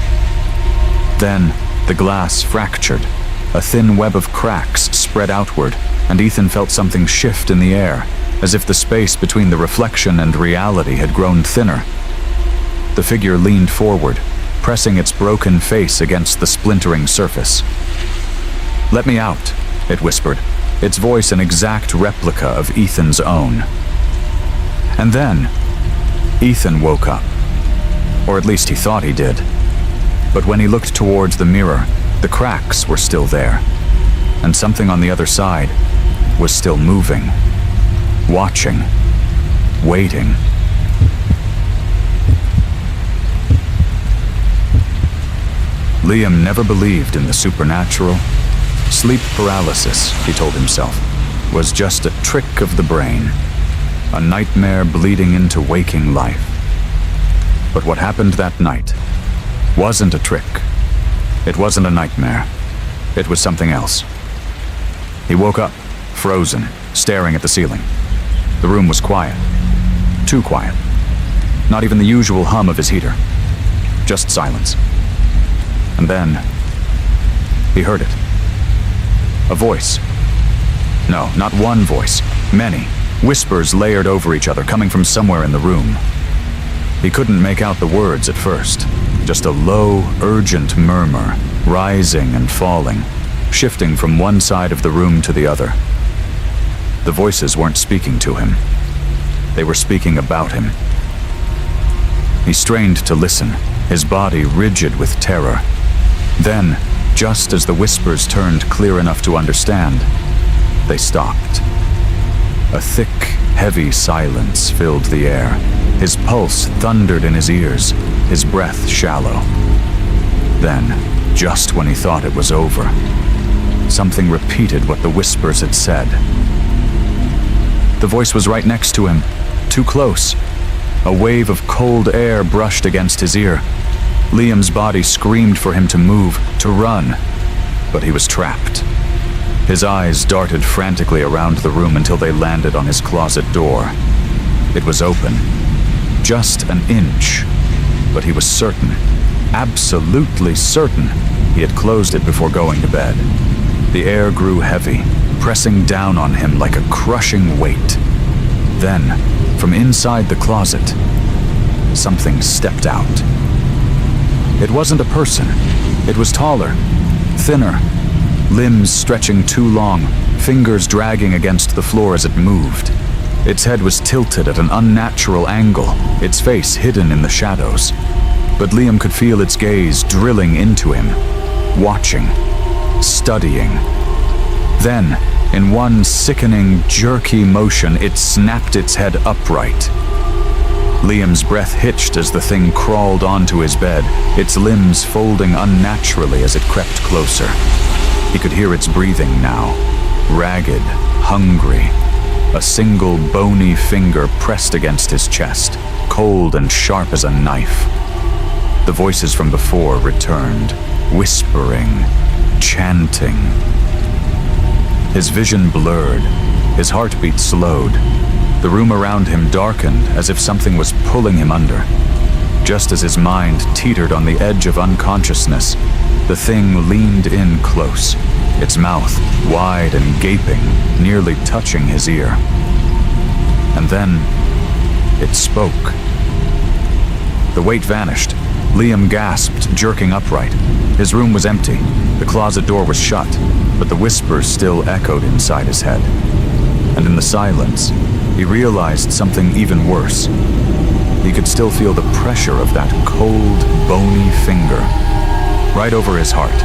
Then, the glass fractured. A thin web of cracks spread outward, and Ethan felt something shift in the air, as if the space between the reflection and reality had grown thinner. The figure leaned forward, pressing its broken face against the splintering surface. "Let me out," it whispered, its voice an exact replica of Ethan's own. And then, Ethan woke up. Or at least he thought he did. But when he looked towards the mirror, the cracks were still there, and something on the other side was still moving, watching, waiting. Liam never believed in the supernatural. Sleep paralysis, he told himself, was just a trick of the brain, a nightmare bleeding into waking life. But what happened that night wasn't a trick. It wasn't a nightmare. It was something else. He woke up, frozen, staring at the ceiling. The room was quiet. Too quiet. Not even the usual hum of his heater. Just silence. And then, he heard it. A voice, No, not one voice. Many. Whispers layered over each other, coming from somewhere in the room. He couldn't make out the words at first. Just a low, urgent murmur, rising and falling, shifting from one side of the room to the other. The voices weren't speaking to him. They were speaking about him. He strained to listen, his body rigid with terror. Then, just as the whispers turned clear enough to understand, they stopped. A thick, heavy silence filled the air. His pulse thundered in his ears, his breath shallow. Then, just when he thought it was over, something repeated what the whispers had said. The voice was right next to him, too close. A wave of cold air brushed against his ear. Liam's body screamed for him to move, to run, but he was trapped. His eyes darted frantically around the room until they landed on his closet door. It was open, just an inch, but he was certain, absolutely certain, he had closed it before going to bed. The air grew heavy, pressing down on him like a crushing weight. Then, from inside the closet, something stepped out. It wasn't a person. It was taller, thinner, limbs stretching too long, fingers dragging against the floor as it moved. Its head was tilted at an unnatural angle, its face hidden in the shadows. But Liam could feel its gaze drilling into him, watching, studying. Then, in one sickening, jerky motion, it snapped its head upright. Liam's breath hitched as the thing crawled onto his bed, its limbs folding unnaturally as it crept closer. He could hear its breathing now, ragged, hungry. A single bony finger pressed against his chest, cold and sharp as a knife. The voices from before returned, whispering, chanting. His vision blurred, his heartbeat slowed. The room around him darkened as if something was pulling him under. Just as his mind teetered on the edge of unconsciousness, the thing leaned in close, its mouth wide and gaping, nearly touching his ear. And then, it spoke. The weight vanished. Liam gasped, jerking upright. His room was empty. The closet door was shut, but the whispers still echoed inside his head. And in the silence, he realized something even worse. He could still feel the pressure of that cold, bony finger right over his heart,